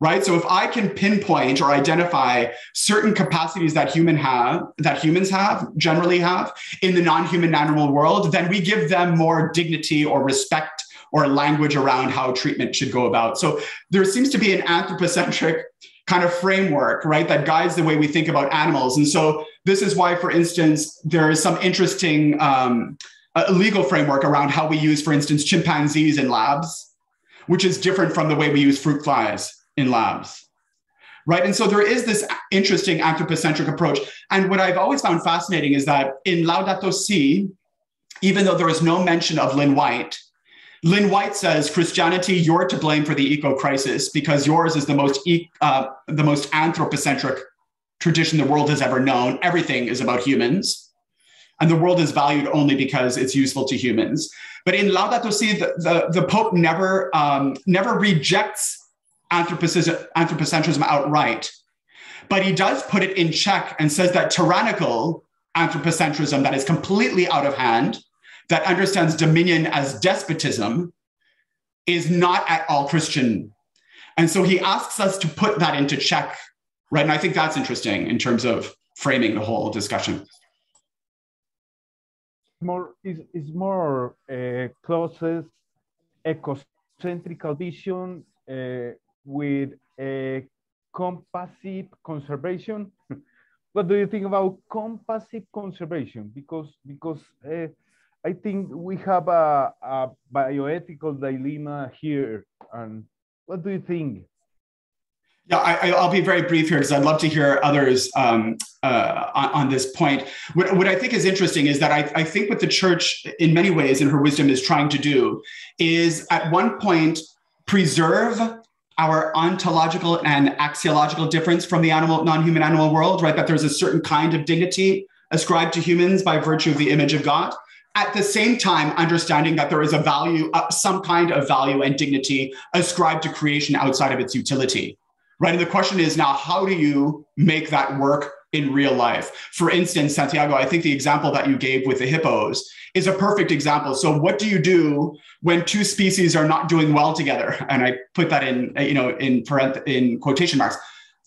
Right? So if I can pinpoint or identify certain capacities that humans generally have in the non-human animal world, then we give them more dignity or respect or language around how treatment should go about. So there seems to be an anthropocentric kind of framework, right, that guides the way we think about animals. And so this is why, for instance, there is some interesting legal framework around how we use, for instance, chimpanzees in labs, which is different from the way we use fruit flies in labs, right? And so there is this interesting anthropocentric approach. And what I've always found fascinating is that in Laudato Si, even though there is no mention of Lynn White says, Christianity, you're to blame for the eco-crisis because yours is the most anthropocentric tradition the world has ever known. Everything is about humans. And the world is valued only because it's useful to humans. But in Laudato Si, the Pope never rejects anthropocentrism outright, but he does put it in check and says that tyrannical anthropocentrism that is completely out of hand, that understands dominion as despotism, is not at all Christian. And so he asks us to put that into check, right? And I think that's interesting in terms of framing the whole discussion. Is more closest ecocentrical vision with a compassive conservation. What do you think about compassive conservation? Because I think we have a bioethical dilemma here. And what do you think? Yeah, I'll be very brief here because I'd love to hear others on this point. What I think is interesting is that I think what the church, in many ways, in her wisdom, is trying to do is at one point preserve our ontological and axiological difference from the non-human animal world, right? That there's a certain kind of dignity ascribed to humans by virtue of the image of God. At the same time, understanding that there is a value, some kind of value and dignity ascribed to creation outside of its utility. Right. And the question is now, how do you make that work in real life? For instance, Santiago, I think the example that you gave with the hippos is a perfect example. So what do you do when two species are not doing well together? And I put that in quotation marks.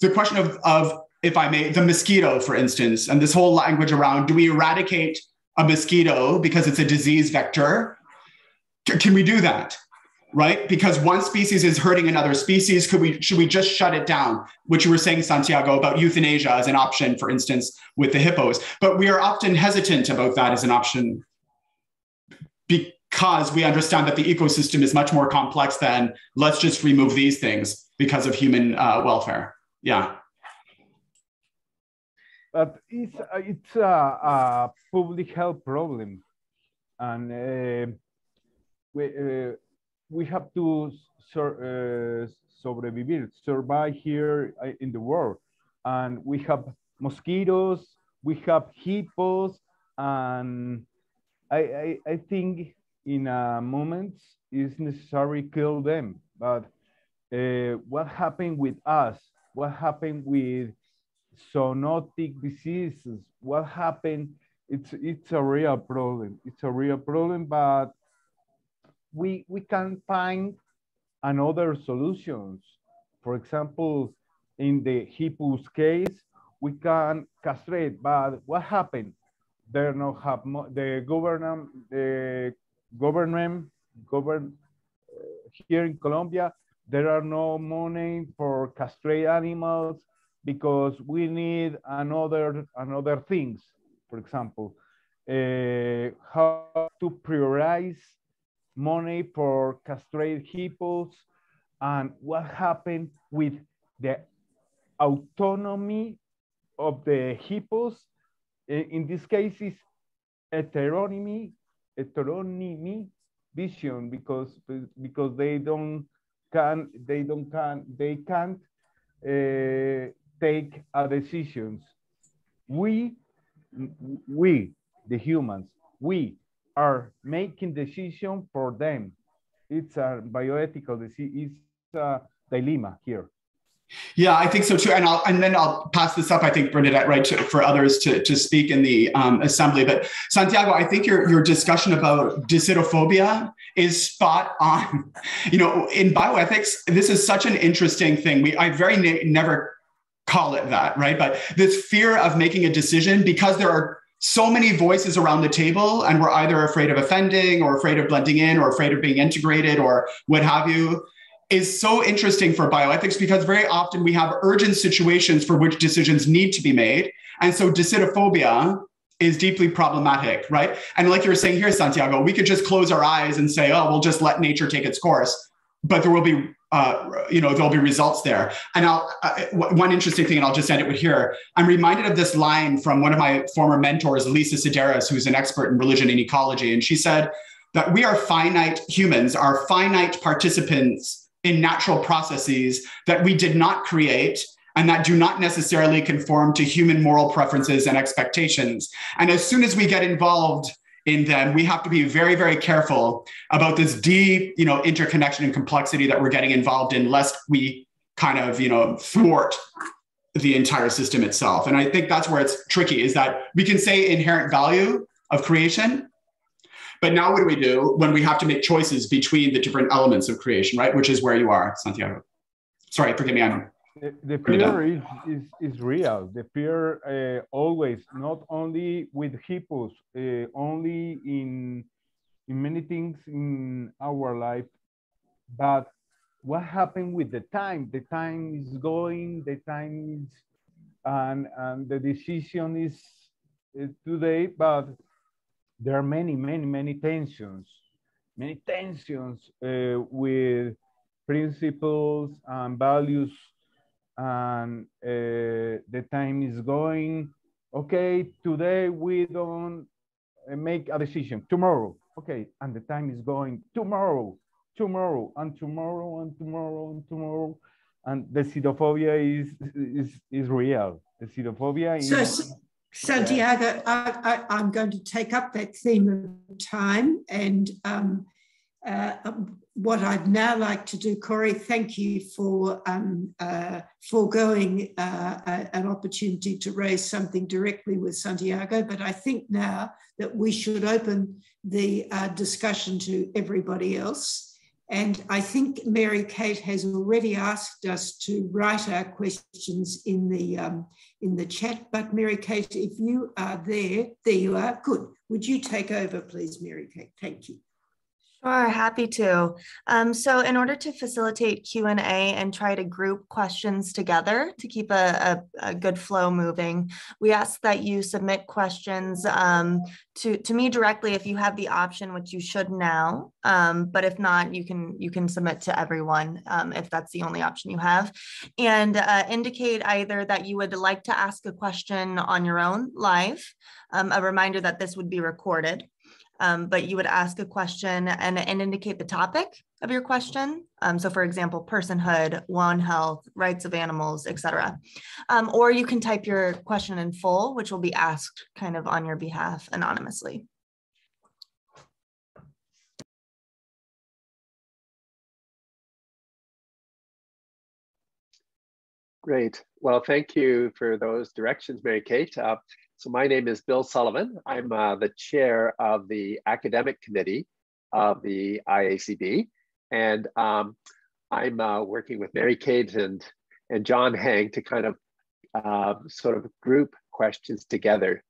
The question of, if I may, the mosquito, for instance, and this whole language around, do we eradicate a mosquito because it's a disease vector? Can we do that? Right? Because one species is hurting another species. Should we just shut it down? Which you were saying, Santiago, about euthanasia as an option, for instance, with the hippos. But we are often hesitant about that as an option because we understand that the ecosystem is much more complex than let's just remove these things because of human welfare. Yeah. But it's a public health problem. And we have to survive here in the world. And we have mosquitoes, we have hippos, and I think in a moment it's necessary to kill them. But what happened with us? What happened with zoonotic diseases? What happened? It's a real problem. It's a real problem, but we can find another solutions. For example, in the hippos case, we can castrate, but what happened? There no have the government here in Colombia. There are no money for castrate animals because we need another things. For example, how to prioritize money for castrate hippos, and what happened with the autonomy of the hippos. In this case is heteronomy vision, because they don't can't take a decisions. We, the humans, we are making decision for them. It's a bioethical decision. It's a dilemma here. Yeah, I think so too. And then I'll pass this up, I think, Bernadette, right, for others to speak in the assembly. But Santiago, I think your discussion about disitophobia is spot on. You know, in bioethics, this is such an interesting thing. I never call it that, right? But this fear of making a decision because there are so many voices around the table and we're either afraid of offending or afraid of blending in or afraid of being integrated or what have you, is so interesting for bioethics because very often we have urgent situations for which decisions need to be made. And so disitophobia is deeply problematic, right? And like you're saying here, Santiago, we could just close our eyes and say, oh, we'll just let nature take its course. But there will be, there'll be results there. And one interesting thing, and I'll just end it with here. I'm reminded of this line from one of my former mentors, Lisa Sideris, who's an expert in religion and ecology. And she said that we are finite humans, are finite participants in natural processes that we did not create and that do not necessarily conform to human moral preferences and expectations. And as soon as we get involved in them, we have to be very, very careful about this deep, interconnection and complexity that we're getting involved in, lest we kind of, thwart the entire system itself. And I think that's where it's tricky, is that we can say inherent value of creation, but now what do we do when we have to make choices between the different elements of creation, right? Which is where you are, Santiago. Sorry, forgive me, Anna. The fear is real. The fear always, not only with hippos, only in many things in our life, but what happened with the time? The time is going, the time is, and the decision is today, but there are many tensions with principles and values, and the time is going. Okay, today we don't make a decision. Tomorrow, okay, and the time is going. Tomorrow, and the xenophobia is real. The xenophobia is. Santiago, I'm going to take up that theme of time, and what I'd now like to do, Corey, thank you for foregoing an opportunity to raise something directly with Santiago, but I think now that we should open the discussion to everybody else. And I think Mary Kate has already asked us to write our questions in the chat. But Mary Kate, if you are there you are. Good. Would you take over, please, Mary Kate? Thank you. Sure, happy to. So in order to facilitate Q&A and try to group questions together to keep a good flow moving, we ask that you submit questions to me directly if you have the option, which you should now. But if not, you can submit to everyone if that's the only option you have. And indicate either that you would like to ask a question on your own live, a reminder that this would be recorded. But you would ask a question and indicate the topic of your question. So for example, personhood, One Health, rights of animals, etc. Or you can type your question in full, which will be asked kind of on your behalf anonymously. Great. Well, thank you for those directions, Mary Kate. So my name is Bill Sullivan. I'm the chair of the academic committee of the IACB. And I'm working with Mary Kate and John Hang to kind of sort of group questions together.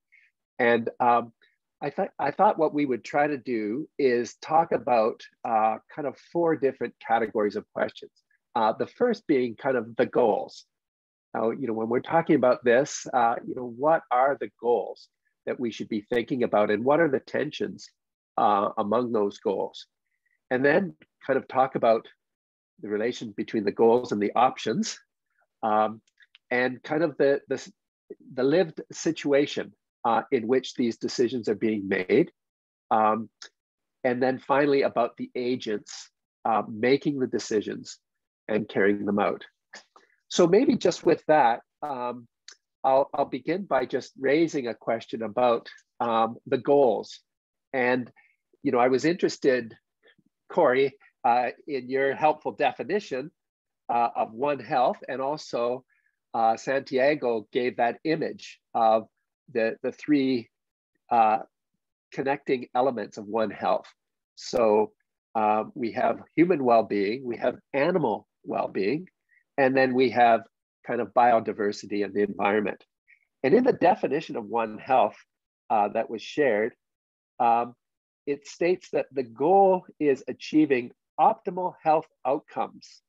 And I thought what we would try to do is talk about kind of 4 different categories of questions. The first being kind of the goals. Now, when we're talking about this, what are the goals that we should be thinking about, and what are the tensions among those goals? And then kind of talk about the relation between the goals and the options, and kind of the lived situation in which these decisions are being made. And then finally about the agents making the decisions and carrying them out. So maybe just with that, I'll begin by just raising a question about the goals. And, I was interested, Corey, in your helpful definition of One Health, and also Santiago gave that image of the three connecting elements of One Health. So we have human well-being, we have animal well-being, and then we have kind of biodiversity and the environment. And in the definition of One Health that was shared, it states that the goal is achieving optimal health outcomes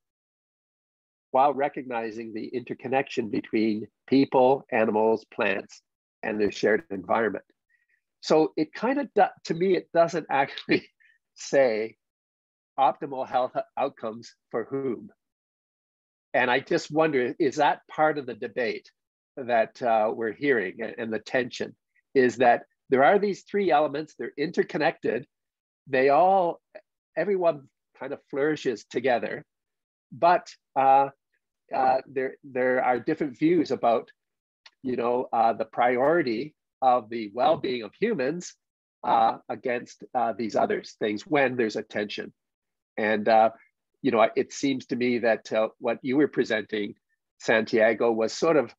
while recognizing the interconnection between people, animals, plants, and their shared environment. So it kind of, to me, it doesn't actually say optimal health outcomes for whom. And I just wonder, is that part of the debate that we're hearing, and the tension is that there are these three elements, they're interconnected, everyone kind of flourishes together, but there are different views about, the priority of the well-being of humans against these other things when there's a tension. And it seems to me that what you were presenting, Santiago, was sort of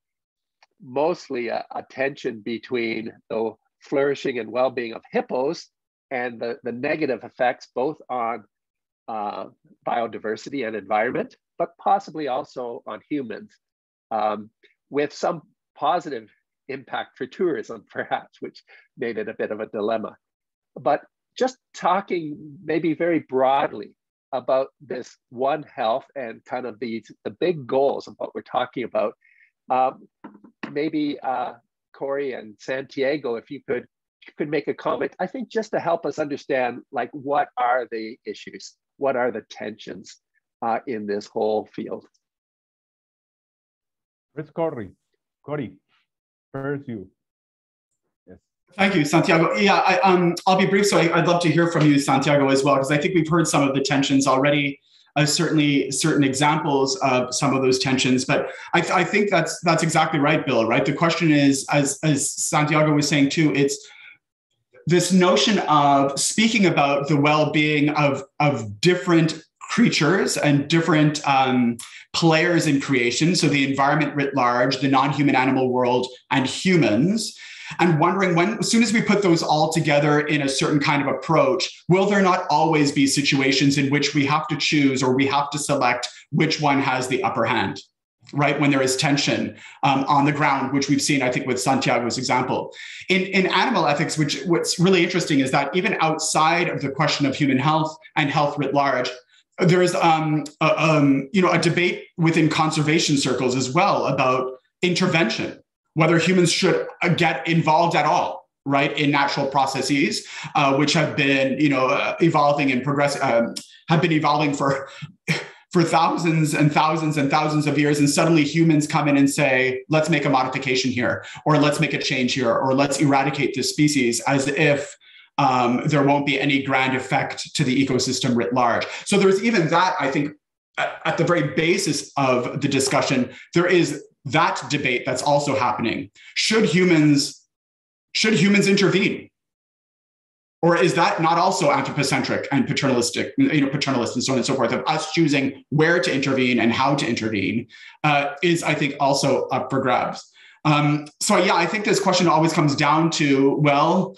mostly a tension between the flourishing and well-being of hippos and the negative effects both on biodiversity and environment, but possibly also on humans, with some positive impact for tourism, perhaps, which made it a bit of a dilemma. But just talking maybe very broadly about this One Health and kind of the big goals of what we're talking about, maybe Corey and Santiago, if you could make a comment, I think just to help us understand, like, what are the issues? What are the tensions in this whole field? Where's Corey? Corey, first you. Yes. Thank you, Santiago. Yeah, I'll be brief. So I'd love to hear from you, Santiago, as well, because I think we've heard some of the tensions already. Certainly certain examples of some of those tensions, but I think that's exactly right, Bill. Right. The question is, as Santiago was saying too, it's this notion of speaking about the well-being of different creatures and different players in creation. So the environment writ large, the non-human animal world, and humans. And wondering as soon as we put those all together in a certain kind of approach, will there not always be situations in which we have to choose or we have to select which one has the upper hand, right? When there is tension on the ground, which we've seen, I think, with Santiago's example. In animal ethics, what's really interesting is that even outside of the question of human health and health writ large, there is a debate within conservation circles as well about intervention, whether humans should get involved at all, right, in natural processes, which have been, evolving and have been evolving for thousands and thousands and thousands of years. And suddenly humans come in and say, let's make a modification here, or let's make a change here, or let's eradicate this species, as if there won't be any grand effect to the ecosystem writ large. So there's even that, I think, at the very basis of the discussion, there is that debate that's also happening. Should humans intervene? Or is that not also anthropocentric and paternalistic, paternalist and so on and so forth, of us choosing where to intervene and how to intervene is, I think, also up for grabs. So yeah, I think this question always comes down to, well,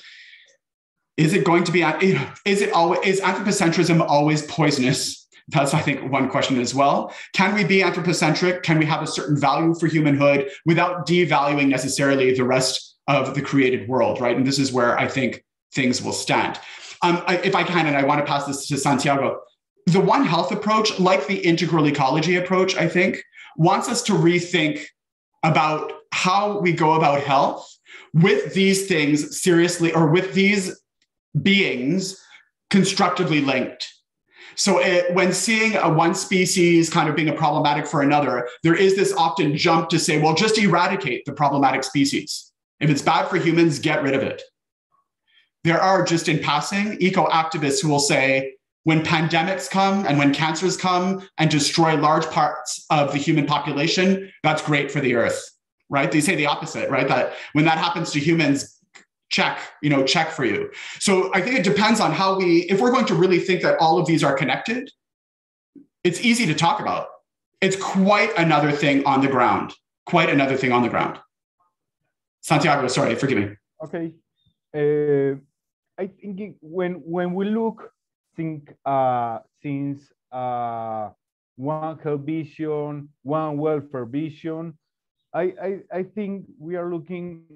is anthropocentrism always poisonous? That's, I think, one question as well. Can we be anthropocentric? Can we have a certain value for humanhood without devaluing necessarily the rest of the created world, right? And this is where I think things will stand. If I can, and I want to pass this to Santiago, the One Health approach, like the integral ecology approach, I think, wants us to rethink about how we go about health with these things seriously, or with these beings constructively linked. So when seeing one species kind of being a problematic for another, there is this often jump to say, well, just eradicate the problematic species. If it's bad for humans, get rid of it. There are, just in passing, eco-activists who will say, when pandemics come and when cancers come and destroy large parts of the human population, that's great for the earth, right? They say the opposite, right? That when that happens to humans, check for you. So I think it depends on how if we're going to really think that all of these are connected, it's easy to talk about. It's quite another thing on the ground, Santiago, sorry, forgive me. Okay. I think when we look, since one health vision, one welfare vision, I think we are looking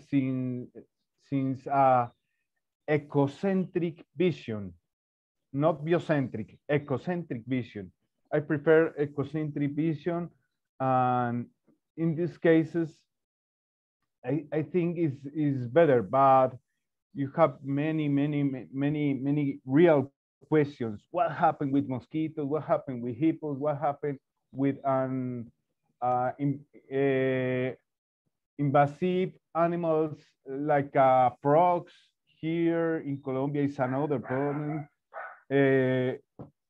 since ecocentric vision, not biocentric, ecocentric vision. I prefer ecocentric vision, and in these cases, I think is better, but you have many real questions. What happened with mosquitoes? What happened with hippos? What happened with invasive animals like frogs? Here in Colombia is another problem.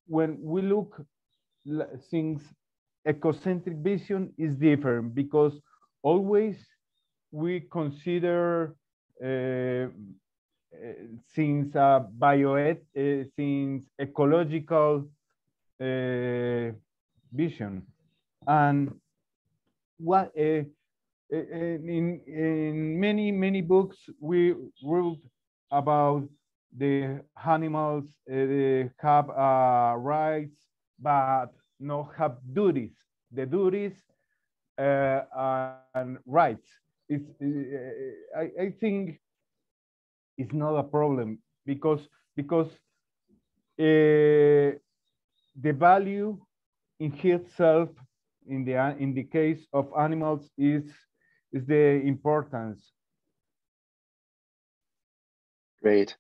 When we look, since ecocentric vision is different, because always we consider since since ecological vision, and what in many books we wrote about the animals have rights but not have duties. The duties and rights. I think it's not a problem because the value in itself in the case of animals is the importance. Great.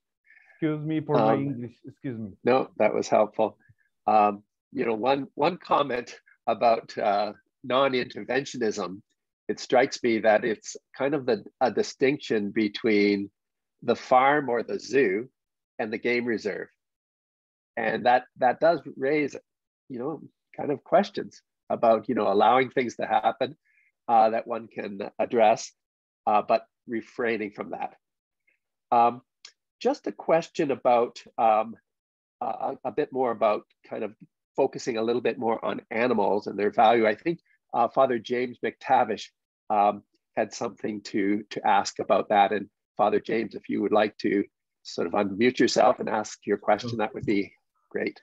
Excuse me for my English. Excuse me. No, that was helpful. One comment about non-interventionism. It strikes me that it's kind of a distinction between the farm or the zoo and the game reserve. And that does raise, kind of questions about, allowing things to happen that one can address, but refraining from that. Just a question about a bit more about kind of focusing a little bit more on animals and their value. I think Father James McTavish had something to ask about that. And Father James, if you would like to sort of unmute yourself and ask your question, that would be great.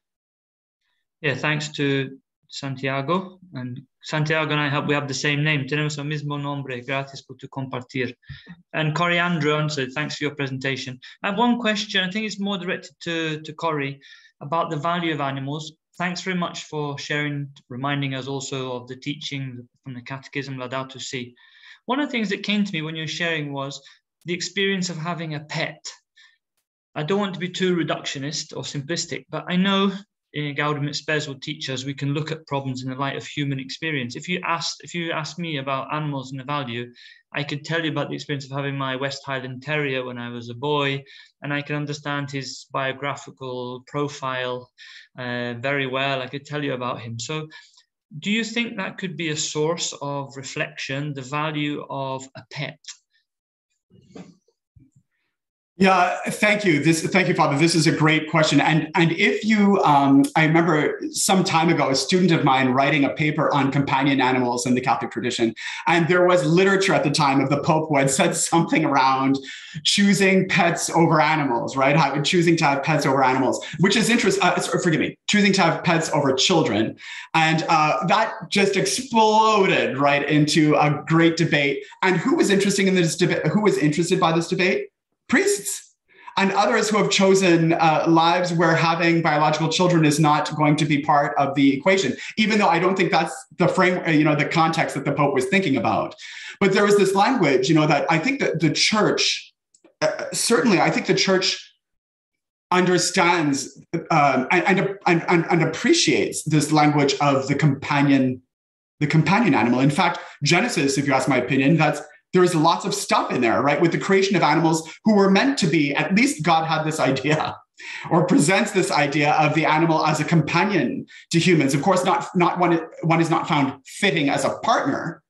Yeah, thanks to Santiago. And Santiago and we have the same name. Tenemos el mismo nombre. Gracias por tu compartir. And Cory Andrew answered, thanks for your presentation. I have one question. I think it's more directed to Cory about the value of animals. Thanks very much for sharing, reminding us also of the teaching from the Catechism, Laudato Si. One of the things that came to me when you were sharing was the experience of having a pet. I don't want to be too reductionist or simplistic, but I know in Gaudium et Spes will teach us we can look at problems in the light of human experience. If you ask me about animals and the value, I could tell you about the experience of having my West Highland Terrier when I was a boy, and I can understand his biographical profile very well. I could tell you about him. So do you think that could be a source of reflection, the value of a pet? Yeah, thank you. Thank you, Father. This is a great question. And if you, I remember some time ago, a student of mine writing a paper on companion animals in the Catholic tradition. And there was literature at the time of the Pope who had said something around choosing pets over animals, right? Choosing to have pets over animals, which is interesting. Choosing to have pets over children. And that just exploded right into a great debate. And who was interested in this debate? Who was interested by this debate? Priests and others who have chosen lives where having biological children is not going to be part of the equation, even though I don't think that's the frame, the context that the Pope was thinking about. But there was this language, that I think that the church, certainly, I think the church understands and appreciates this language of the companion animal. In fact, Genesis, if you ask my opinion, there is lots of stuff in there, right? With the creation of animals who were meant to be, at least God had this idea, or presents this idea of the animal as a companion to humans. Of course, not one is not found fitting as a partner,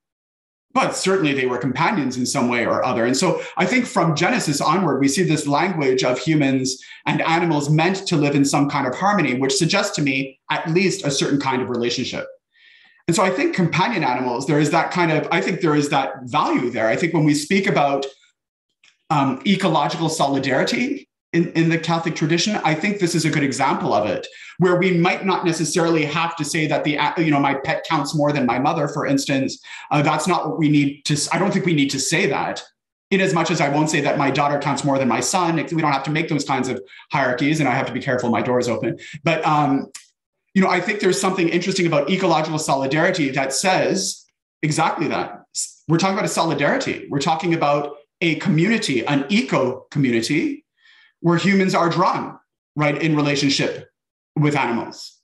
but certainly they were companions in some way or other. And so I think from Genesis onward, we see this language of humans and animals meant to live in some kind of harmony, which suggests to me at least a certain kind of relationship. And so I think companion animals, there is that kind of, I think there is that value there. I think when we speak about ecological solidarity in the Catholic tradition, I think this is a good example of it, where we might not necessarily have to say that my pet counts more than my mother, for instance. That's not what we need to, I don't think we need to say that, in as much as I won't say that my daughter counts more than my son. We don't have to make those kinds of hierarchies, and I have to be careful, my door is open. But I think there's something interesting about ecological solidarity that says exactly that. We're talking about a solidarity. We're talking about a community, an eco-community, where humans are drawn, right, in relationship with animals.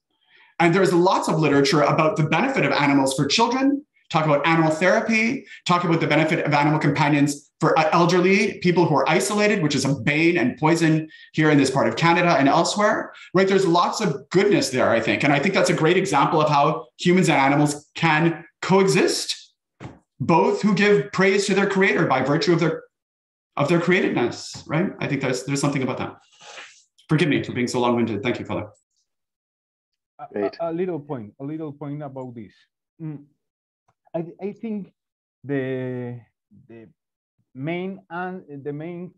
And there's lots of literature about the benefit of animals for children, talk about animal therapy, talk about the benefit of animal companions for elderly people who are isolated, which is a bane and poison here in this part of Canada and elsewhere, right? There's lots of goodness there, I think. And I think that's a great example of how humans and animals can coexist, both who give praise to their creator by virtue of their createdness, right? I think there's something about that. Forgive me for being so long-winded. Thank you, Father. A little point about this. I think the main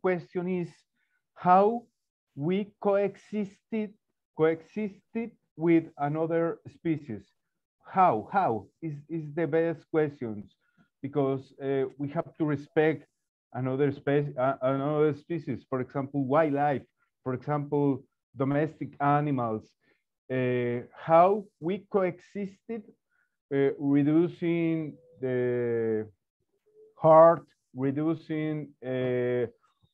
question is how we coexisted with another species. How is the best questions, because we have to respect another species, for example, wildlife, for example, domestic animals, how we coexisted, reducing the hurt, reducing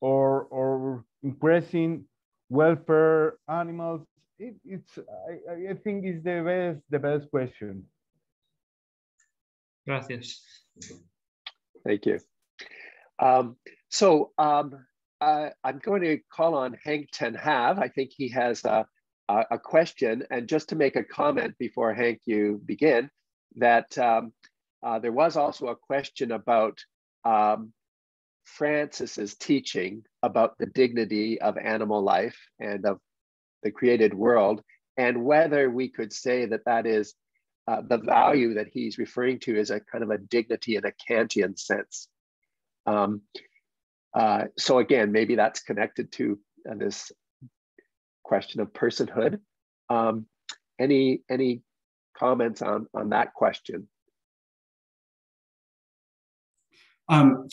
or increasing welfare animals. I think it's the best question. Gracias. Thank you. I'm going to call on Hank Ten Have. I think he has a question. And just to make a comment before, Hank, you begin, that there was also a question about Francis's teaching about the dignity of animal life and of the created world, and whether we could say that that is the value that he's referring to is a kind of a dignity in a Kantian sense. So again, maybe that's connected to this question of personhood. Any comments on that question?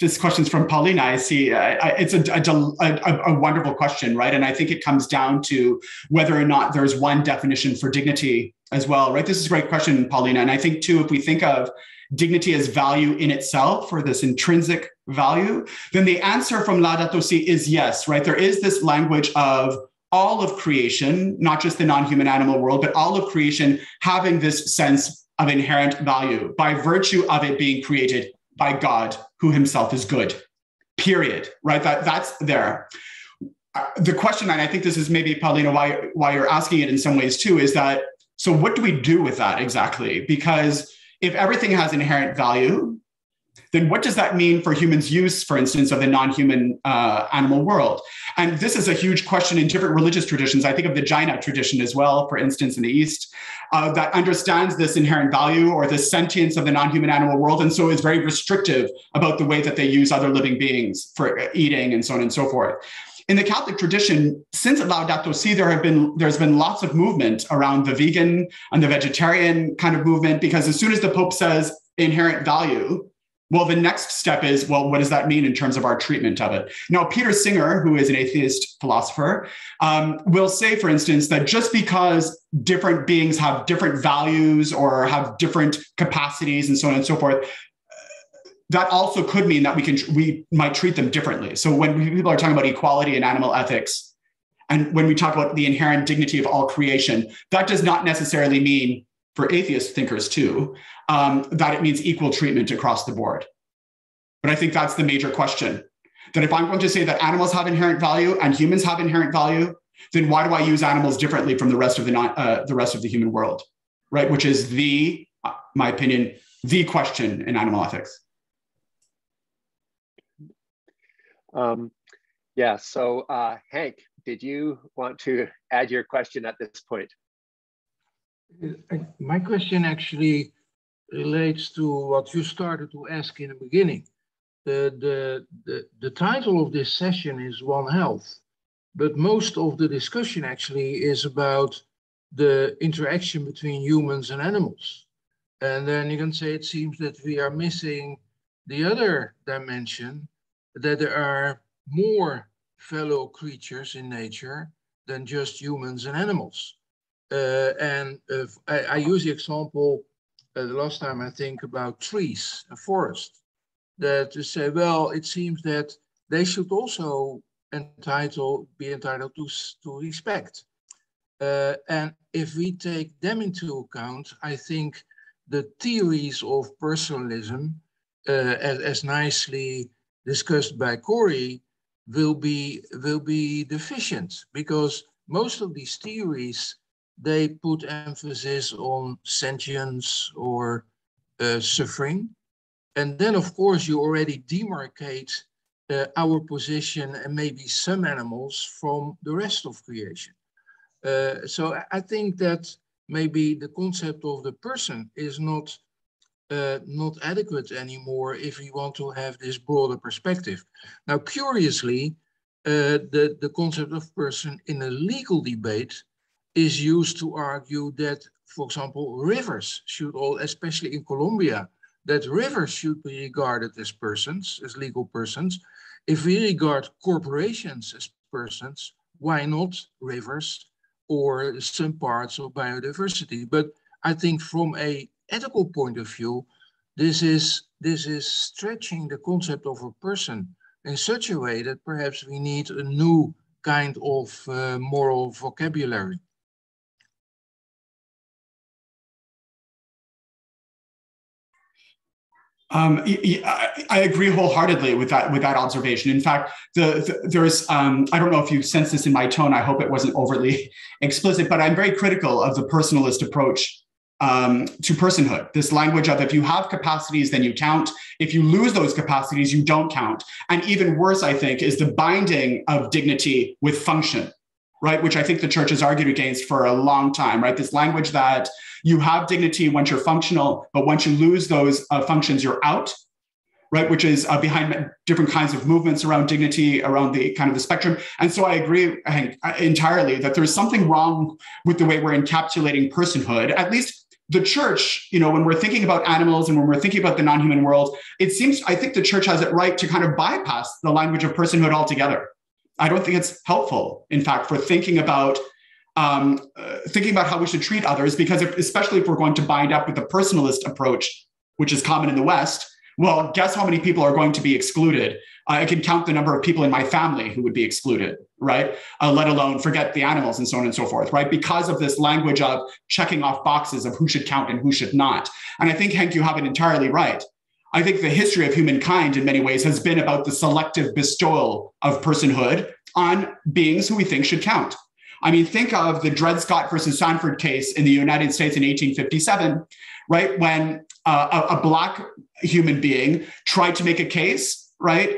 This question's from Paulina. I see. It's a wonderful question, right? And I think it comes down to whether or not there's one definition for dignity as well, right? This is a great question, Paulina. And I think too, if we think of dignity as value in itself, or this intrinsic value, then the answer from Laudato Si is yes, right? There is this language of all of creation, not just the non-human animal world, but all of creation having this sense of inherent value by virtue of it being created by God, who himself is good, period, right? That's there. The question, and I think this is maybe, Paulina, why you're asking it in some ways too, is that, so what do we do with that exactly? Because if everything has inherent value, then what does that mean for humans' use, for instance, of the non-human animal world? And this is a huge question in different religious traditions. I think of the Jaina tradition as well, for instance, in the East, that understands this inherent value or the sentience of the non-human animal world, and so is very restrictive about the way that they use other living beings for eating and so on and so forth. In the Catholic tradition, since Laudato Si, there's been lots of movement around the vegan and the vegetarian kind of movement, because as soon as the Pope says inherent value, well, the next step is, well, what does that mean in terms of our treatment of it? Now, Peter Singer, who is an atheist philosopher, will say, for instance, that just because different beings have different values or have different capacities and so on and so forth, that also could mean that we might treat them differently. So when people are talking about equality in animal ethics, and when we talk about the inherent dignity of all creation, that does not necessarily mean, for atheist thinkers too, that it means equal treatment across the board. But I think that's the major question, that if I'm going to say that animals have inherent value and humans have inherent value, then why do I use animals differently from the rest of the human world, right? Which is my opinion, the question in animal ethics. Yeah, so Hank, did you want to add your question at this point? My question actually relates to what you started to ask in the beginning. The title of this session is One Health, but most of the discussion actually is about the interaction between humans and animals. And then you can say it seems that we are missing the other dimension, that there are more fellow creatures in nature than just humans and animals. I use the example the last time I think about trees, a forest, that to say, well, it seems that they should also be entitled to respect. And if we take them into account, I think the theories of personalism, as nicely discussed by Corey, will be deficient, because most of these theories, they put emphasis on sentience or suffering. And then, of course, you already demarcate our position and maybe some animals from the rest of creation. So I think that maybe the concept of the person is not adequate anymore if we want to have this broader perspective. Now, curiously, the concept of person in a legal debate is used to argue that, for example, rivers should all, especially in Colombia, that rivers should be regarded as persons, as legal persons. If we regard corporations as persons, why not rivers or some parts of biodiversity? But I think from an ethical point of view, this is stretching the concept of a person in such a way that perhaps we need a new kind of moral vocabulary. I agree wholeheartedly with that observation. In fact, there's I don't know if you sense this in my tone. I hope it wasn't overly explicit, but I'm very critical of the personalist approach to personhood. This language of if you have capacities, then you count. If you lose those capacities, you don't count. And even worse, I think, is the binding of dignity with function, right? Which I think the church has argued against for a long time, right? This language that you have dignity once you're functional, but once you lose those functions, you're out, right? Which is behind different kinds of movements around dignity, around the kind of the spectrum. And so I agree, Hank, entirely that there's something wrong with the way we're encapsulating personhood. At least the church, when we're thinking about animals and when we're thinking about the non-human world, it seems, I think the church has it right to kind of bypass the language of personhood altogether. I don't think it's helpful, in fact, for thinking about how we should treat others, because especially if we're going to bind up with the personalist approach, which is common in the West, well, guess how many people are going to be excluded? I can count the number of people in my family who would be excluded, right? Let alone forget the animals and so on and so forth, right? Because of this language of checking off boxes of who should count and who should not. And I think, Hank, you have it entirely right. I think the history of humankind in many ways has been about the selective bestowal of personhood on beings who we think should count. I mean, think of the Dred Scott versus Sanford case in the United States in 1857, right? When a Black human being tried to make a case, right,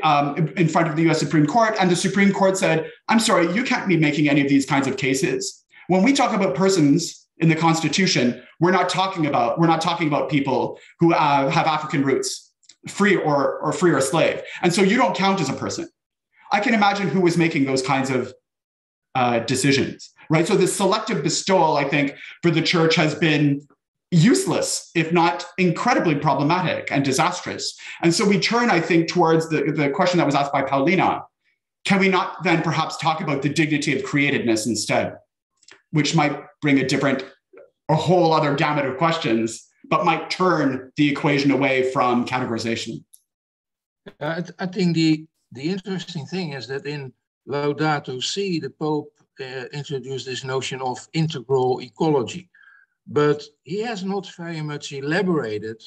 in front of the US Supreme Court, and the Supreme Court said, I'm sorry, you can't be making any of these kinds of cases. When we talk about persons in the Constitution, we're not talking about people who have African roots, free or slave. And so you don't count as a person. I can imagine who was making those kinds of decisions, right? So this selective bestowal, I think, for the church has been useless, if not incredibly problematic and disastrous. And so we turn, I think, towards the question that was asked by Paulina. Can we not then perhaps talk about the dignity of createdness instead, which might bring a whole other gamut of questions, but might turn the equation away from categorization? I think the interesting thing is that in Laudato Si, the Pope introduced this notion of integral ecology, but he has not very much elaborated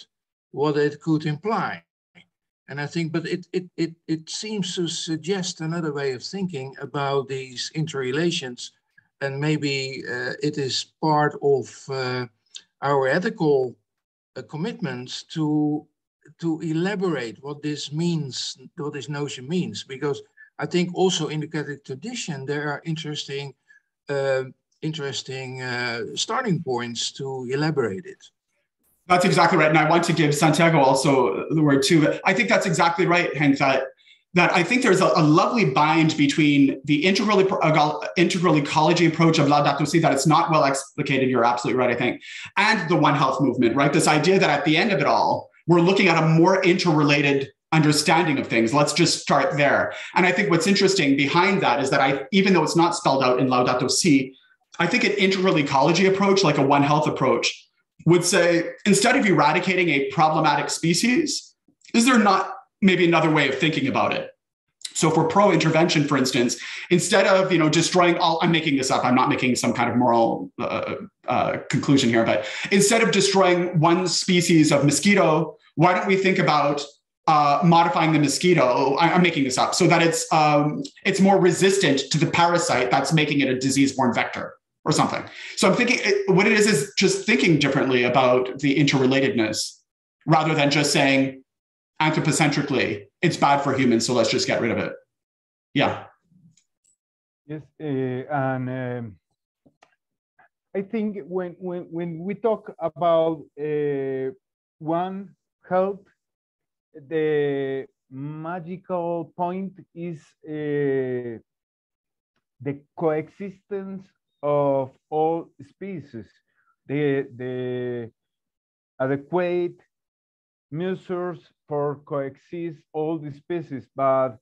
what it could imply. And I think, but it seems to suggest another way of thinking about these interrelations and maybe it is part of our ethical commitment to elaborate what this means, what this notion means, because I think also in the Catholic tradition there are interesting starting points to elaborate it. That's exactly right. And I want to give Santiago also the word too. But I think that's exactly right, Henk, that I think there's a lovely bind between the integral ecology approach of Laudato Si, that it's not well explicated, you're absolutely right, I think, and the One Health movement, right? This idea that at the end of it all, we're looking at a more interrelated understanding of things. Let's just start there. And I think what's interesting behind that is that even though it's not spelled out in Laudato Si, I think an integral ecology approach, like a One Health approach, would say, instead of eradicating a problematic species, is there not maybe another way of thinking about it? So if we're pro-intervention, for instance, instead of destroying all, I'm making this up, I'm not making some kind of moral conclusion here, but instead of destroying one species of mosquito, why don't we think about modifying the mosquito, I'm making this up, so that it's more resistant to the parasite that's making it a disease-borne vector or something. So I'm thinking what it is just thinking differently about the interrelatedness rather than just saying anthropocentrically, it's bad for humans, so let's just get rid of it. Yeah. Yes, and I think when we talk about One Health, the magical point is the coexistence of all species, the adequate measures for coexist all the species, but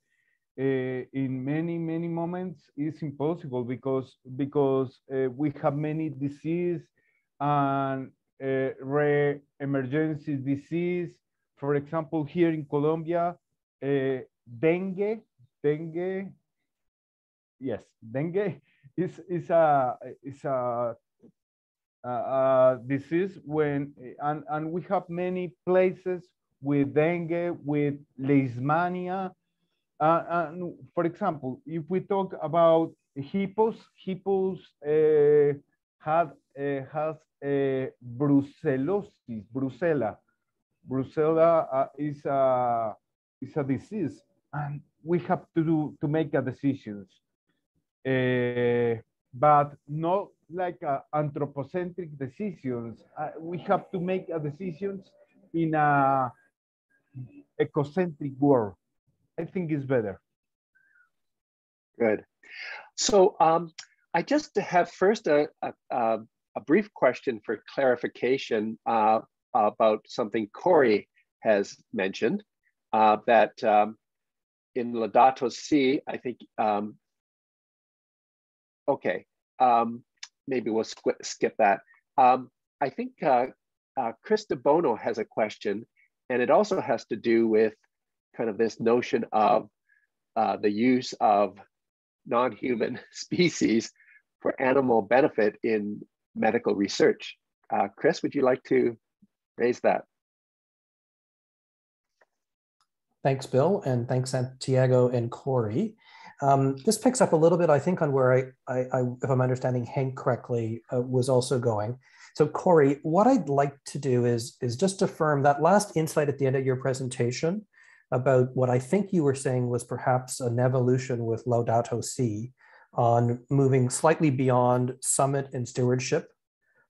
in many moments it's impossible because we have many disease and re-emergency disease. For example, here in Colombia, dengue is a disease and we have many places with dengue, with leishmania. And for example, if we talk about hippos has brucellosis. Brucella is a disease, and we have to make a decisions, but not like anthropocentric decisions. We have to make a decisions in a ecocentric world. I think it's better. Good. So I just have first a brief question for clarification about something Corey has mentioned, that in Laudato Si, I think, okay, maybe we'll skip that. I think Chris De Bono has a question, and it also has to do with kind of this notion of the use of non-human species for animal benefit in medical research. Chris, would you like to raise that? Thanks, Bill, and thanks, Santiago and Corey. This picks up a little bit, I think, on where I if I'm understanding Henk correctly, was also going. So Corey, what I'd like to do is just affirm that last insight at the end of your presentation about what I think you were saying was perhaps an evolution with Laudato Si on moving slightly beyond summit and stewardship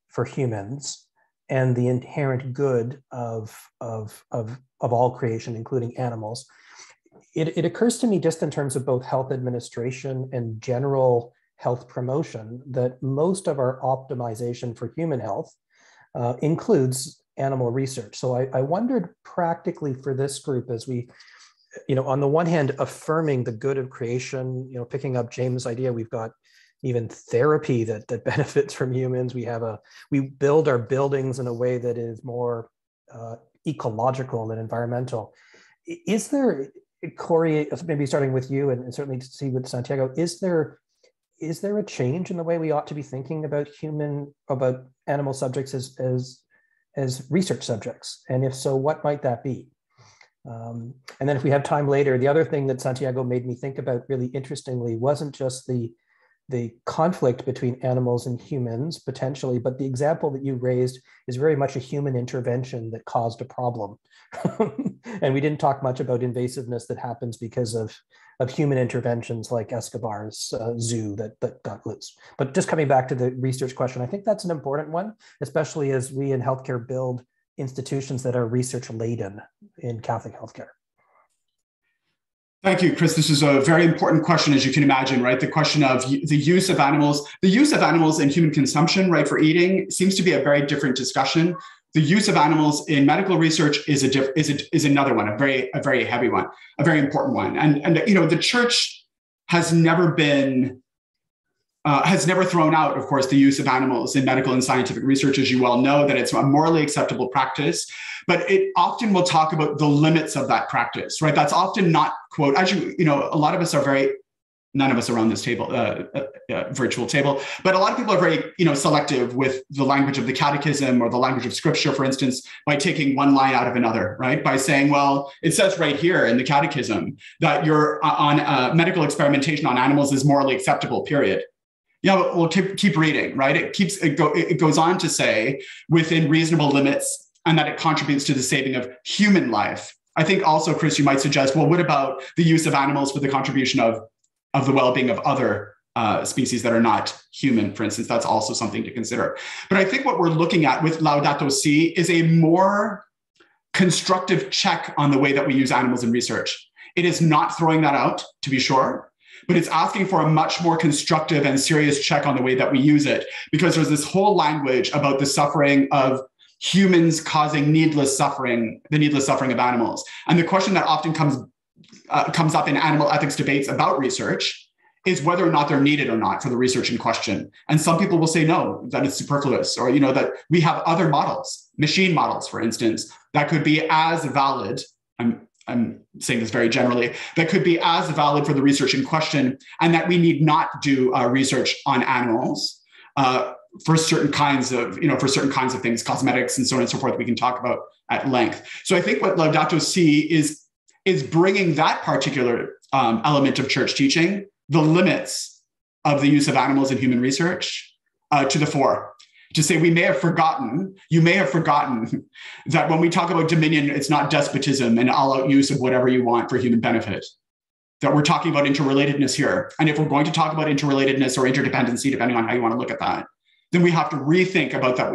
for humans and the inherent good of all creation, including animals. It occurs to me, just in terms of both health administration and general health promotion, that most of our optimization for human health includes animal research. So I wondered practically for this group, as we, on the one hand, affirming the good of creation, picking up James' idea, we've got even therapy that benefits from humans. We build our buildings in a way that is more ecological than environmental. Is there, Corey, maybe starting with you and certainly to see with Santiago, is there a change in the way we ought to be thinking about animal subjects as research subjects? And if so, what might that be? And then if we have time later, the other thing that Santiago made me think about really interestingly wasn't just the the conflict between animals and humans, potentially, but the example that you raised is very much a human intervention that caused a problem. And we didn't talk much about invasiveness that happens because of human interventions like Escobar's zoo that got loose. But just coming back to the research question, I think that's an important one, especially as we in healthcare build institutions that are research laden in Catholic healthcare. Thank you, Chris. This is a very important question, as you can imagine, right? The question of the use of animals in human consumption, right, for eating seems to be a very different discussion. The use of animals in medical research is another one, a very heavy one, a very important one. And you know, the church has never thrown out, of course, the use of animals in medical and scientific research, as you well know, that it's a morally acceptable practice, but it often will talk about the limits of that practice, right? That's often not, quote, as you know, a lot of us are none of us around this table, virtual table, but a lot of people are very, you know, selective with the language of the catechism or the language of scripture, for instance, by taking one line out of another, right? By saying, well, it says right here in the catechism that your medical experimentation on animals is morally acceptable, period. Yeah, but we'll keep reading, right? It goes on to say within reasonable limits, and that it contributes to the saving of human life. I think also, Chris, you might suggest, well, what about the use of animals for the contribution of the well-being of other species that are not human, for instance? That's also something to consider. But I think what we're looking at with Laudato Si is a more constructive check on the way that we use animals in research. It is not throwing that out, to be sure, but it's asking for a much more constructive and serious check on the way that we use it, because there's this whole language about the suffering of humans causing needless suffering, the needless suffering of animals. And the question that often comes up in animal ethics debates about research is whether or not they're needed or not for the research in question. And some people will say no, that it's superfluous, or, you know, that we have other models, machine models, for instance, that could be as valid. I'm saying this very generally, that could be as valid for the research in question, and that we need not do research on animals for certain kinds of, you know, for certain kinds of things, cosmetics and so on and so forth, we can talk about at length. So I think what Laudato Si is bringing that particular element of church teaching, the limits of the use of animals in human research, to the fore. To say you may have forgotten that when we talk about dominion, it's not despotism and all-out use of whatever you want for human benefit. That we're talking about interrelatedness here. And if we're going to talk about interrelatedness or interdependency, depending on how you want to look at that, then we have to rethink about that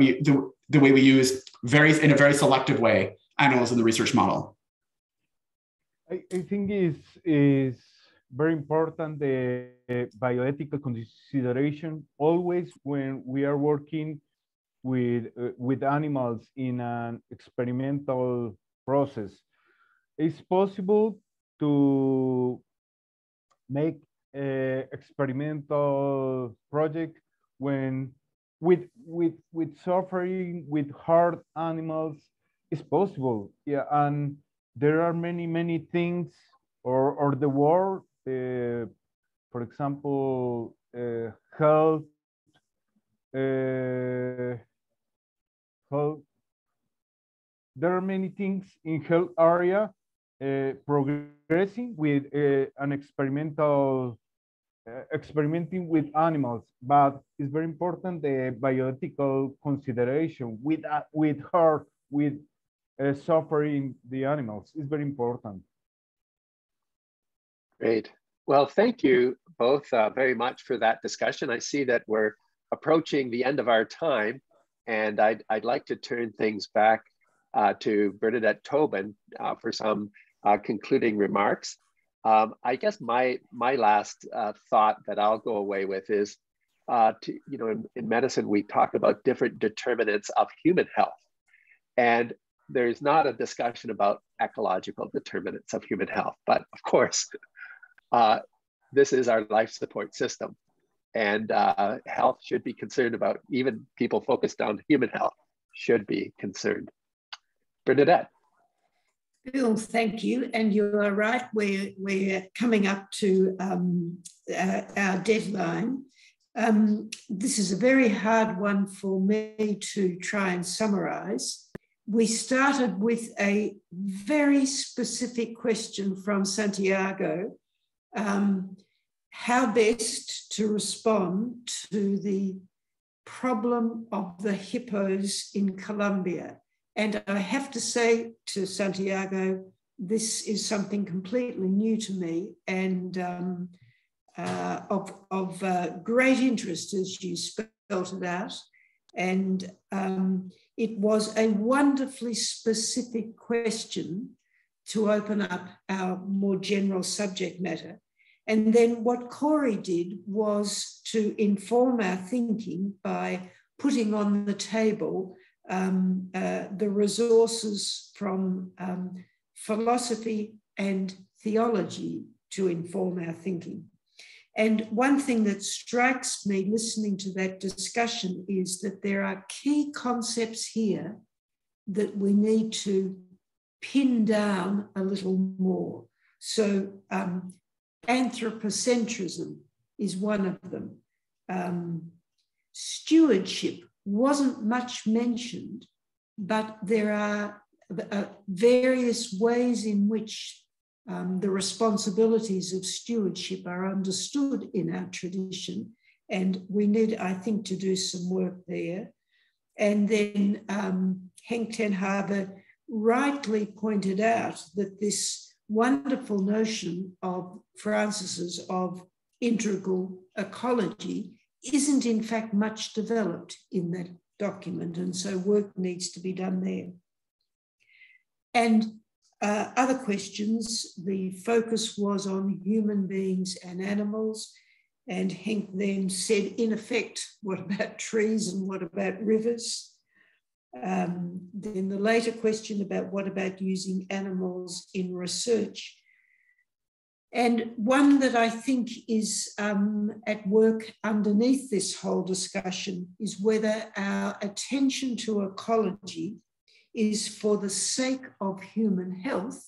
the way we use in a very selective way animals in the research model. I think is very important the bioethical consideration always when we are working with animals in an experimental process. It's possible to make an experimental project when with suffering with hard animals. It's possible, yeah, and there are many things, or the world, for example, health. There are many things in health area progressing with an experimenting with animals, but it's very important the bioethical consideration with suffering the animals is very important. Great. Well, thank you both very much for that discussion. I see that we're approaching the end of our time, and I'd like to turn things back to Bernadette Tobin for some concluding remarks. I guess my last thought that I'll go away with is, in medicine, we talk about different determinants of human health. And there's not a discussion about ecological determinants of human health. But of course, this is our life support system. And health should be concerned about, even people focused on human health should be concerned. Bernadette. Bill, thank you. And you are right, we're coming up to our deadline. This is a very hard one for me to try and summarize. We started with a very specific question from Santiago how best to respond to the problem of the hippos in Colombia. And I have to say to Santiago, this is something completely new to me and of great interest as you spelled it out. And it was a wonderfully specific question to open up our more general subject matter. And then what Corey did was to inform our thinking by putting on the table the resources from philosophy and theology to inform our thinking. And one thing that strikes me listening to that discussion is that there are key concepts here that we need to pin down a little more. So anthropocentrism is one of them. Stewardship wasn't much mentioned, but there are various ways in which the responsibilities of stewardship are understood in our tradition, and we need, I think, to do some work there. And then Henk ten Haber rightly pointed out that this wonderful notion of Francis's of integral ecology isn't in fact much developed in that document, and so work needs to be done there. And other questions, the focus was on human beings and animals, and Henk then said, in effect, what about trees and what about rivers? Then the later question about what about using animals in research. And one that I think is at work underneath this whole discussion is whether our attention to ecology is for the sake of human health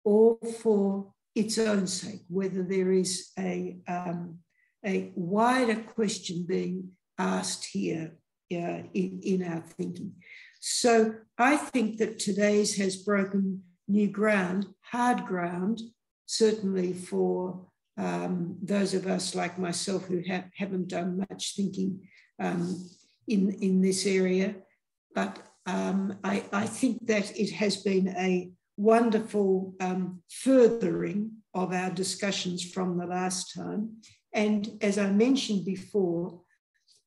or for its own sake, whether there is a wider question being asked here in our thinking. So I think that today's has broken new ground, hard ground, certainly for those of us like myself who haven't done much thinking in this area. But I think that it has been a wonderful furthering of our discussions from the last time. And as I mentioned before,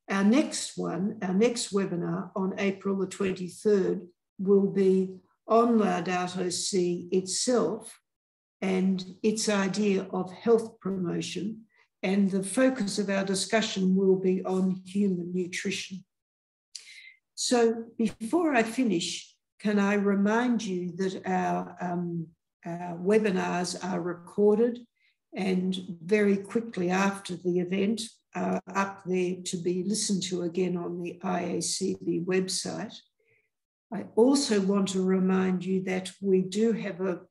our next webinar on April the 23rd will be on Laudato Si itself and its idea of health promotion. And the focus of our discussion will be on human nutrition. So before I finish, can I remind you that our webinars are recorded and very quickly after the event are up there to be listened to again on the IACB website. I also want to remind you that we do have a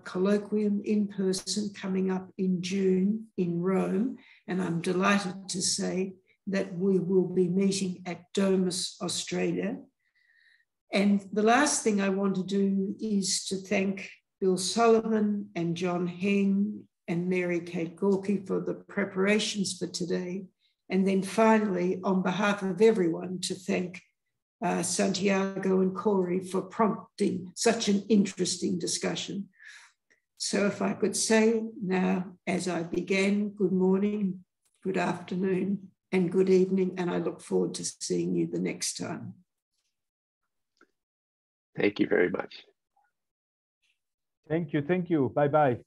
colloquium in person coming up in June in Rome, and I'm delighted to say that we will be meeting at Domus, Australia. And the last thing I want to do is to thank Bill Sullivan and John Heng and Mary Kate Gorky for the preparations for today. And then finally, on behalf of everyone, to thank Santiago and Corey for prompting such an interesting discussion. So if I could say now, as I began, good morning, good afternoon, and good evening, and I look forward to seeing you the next time. Thank you very much. Thank you. Bye-bye.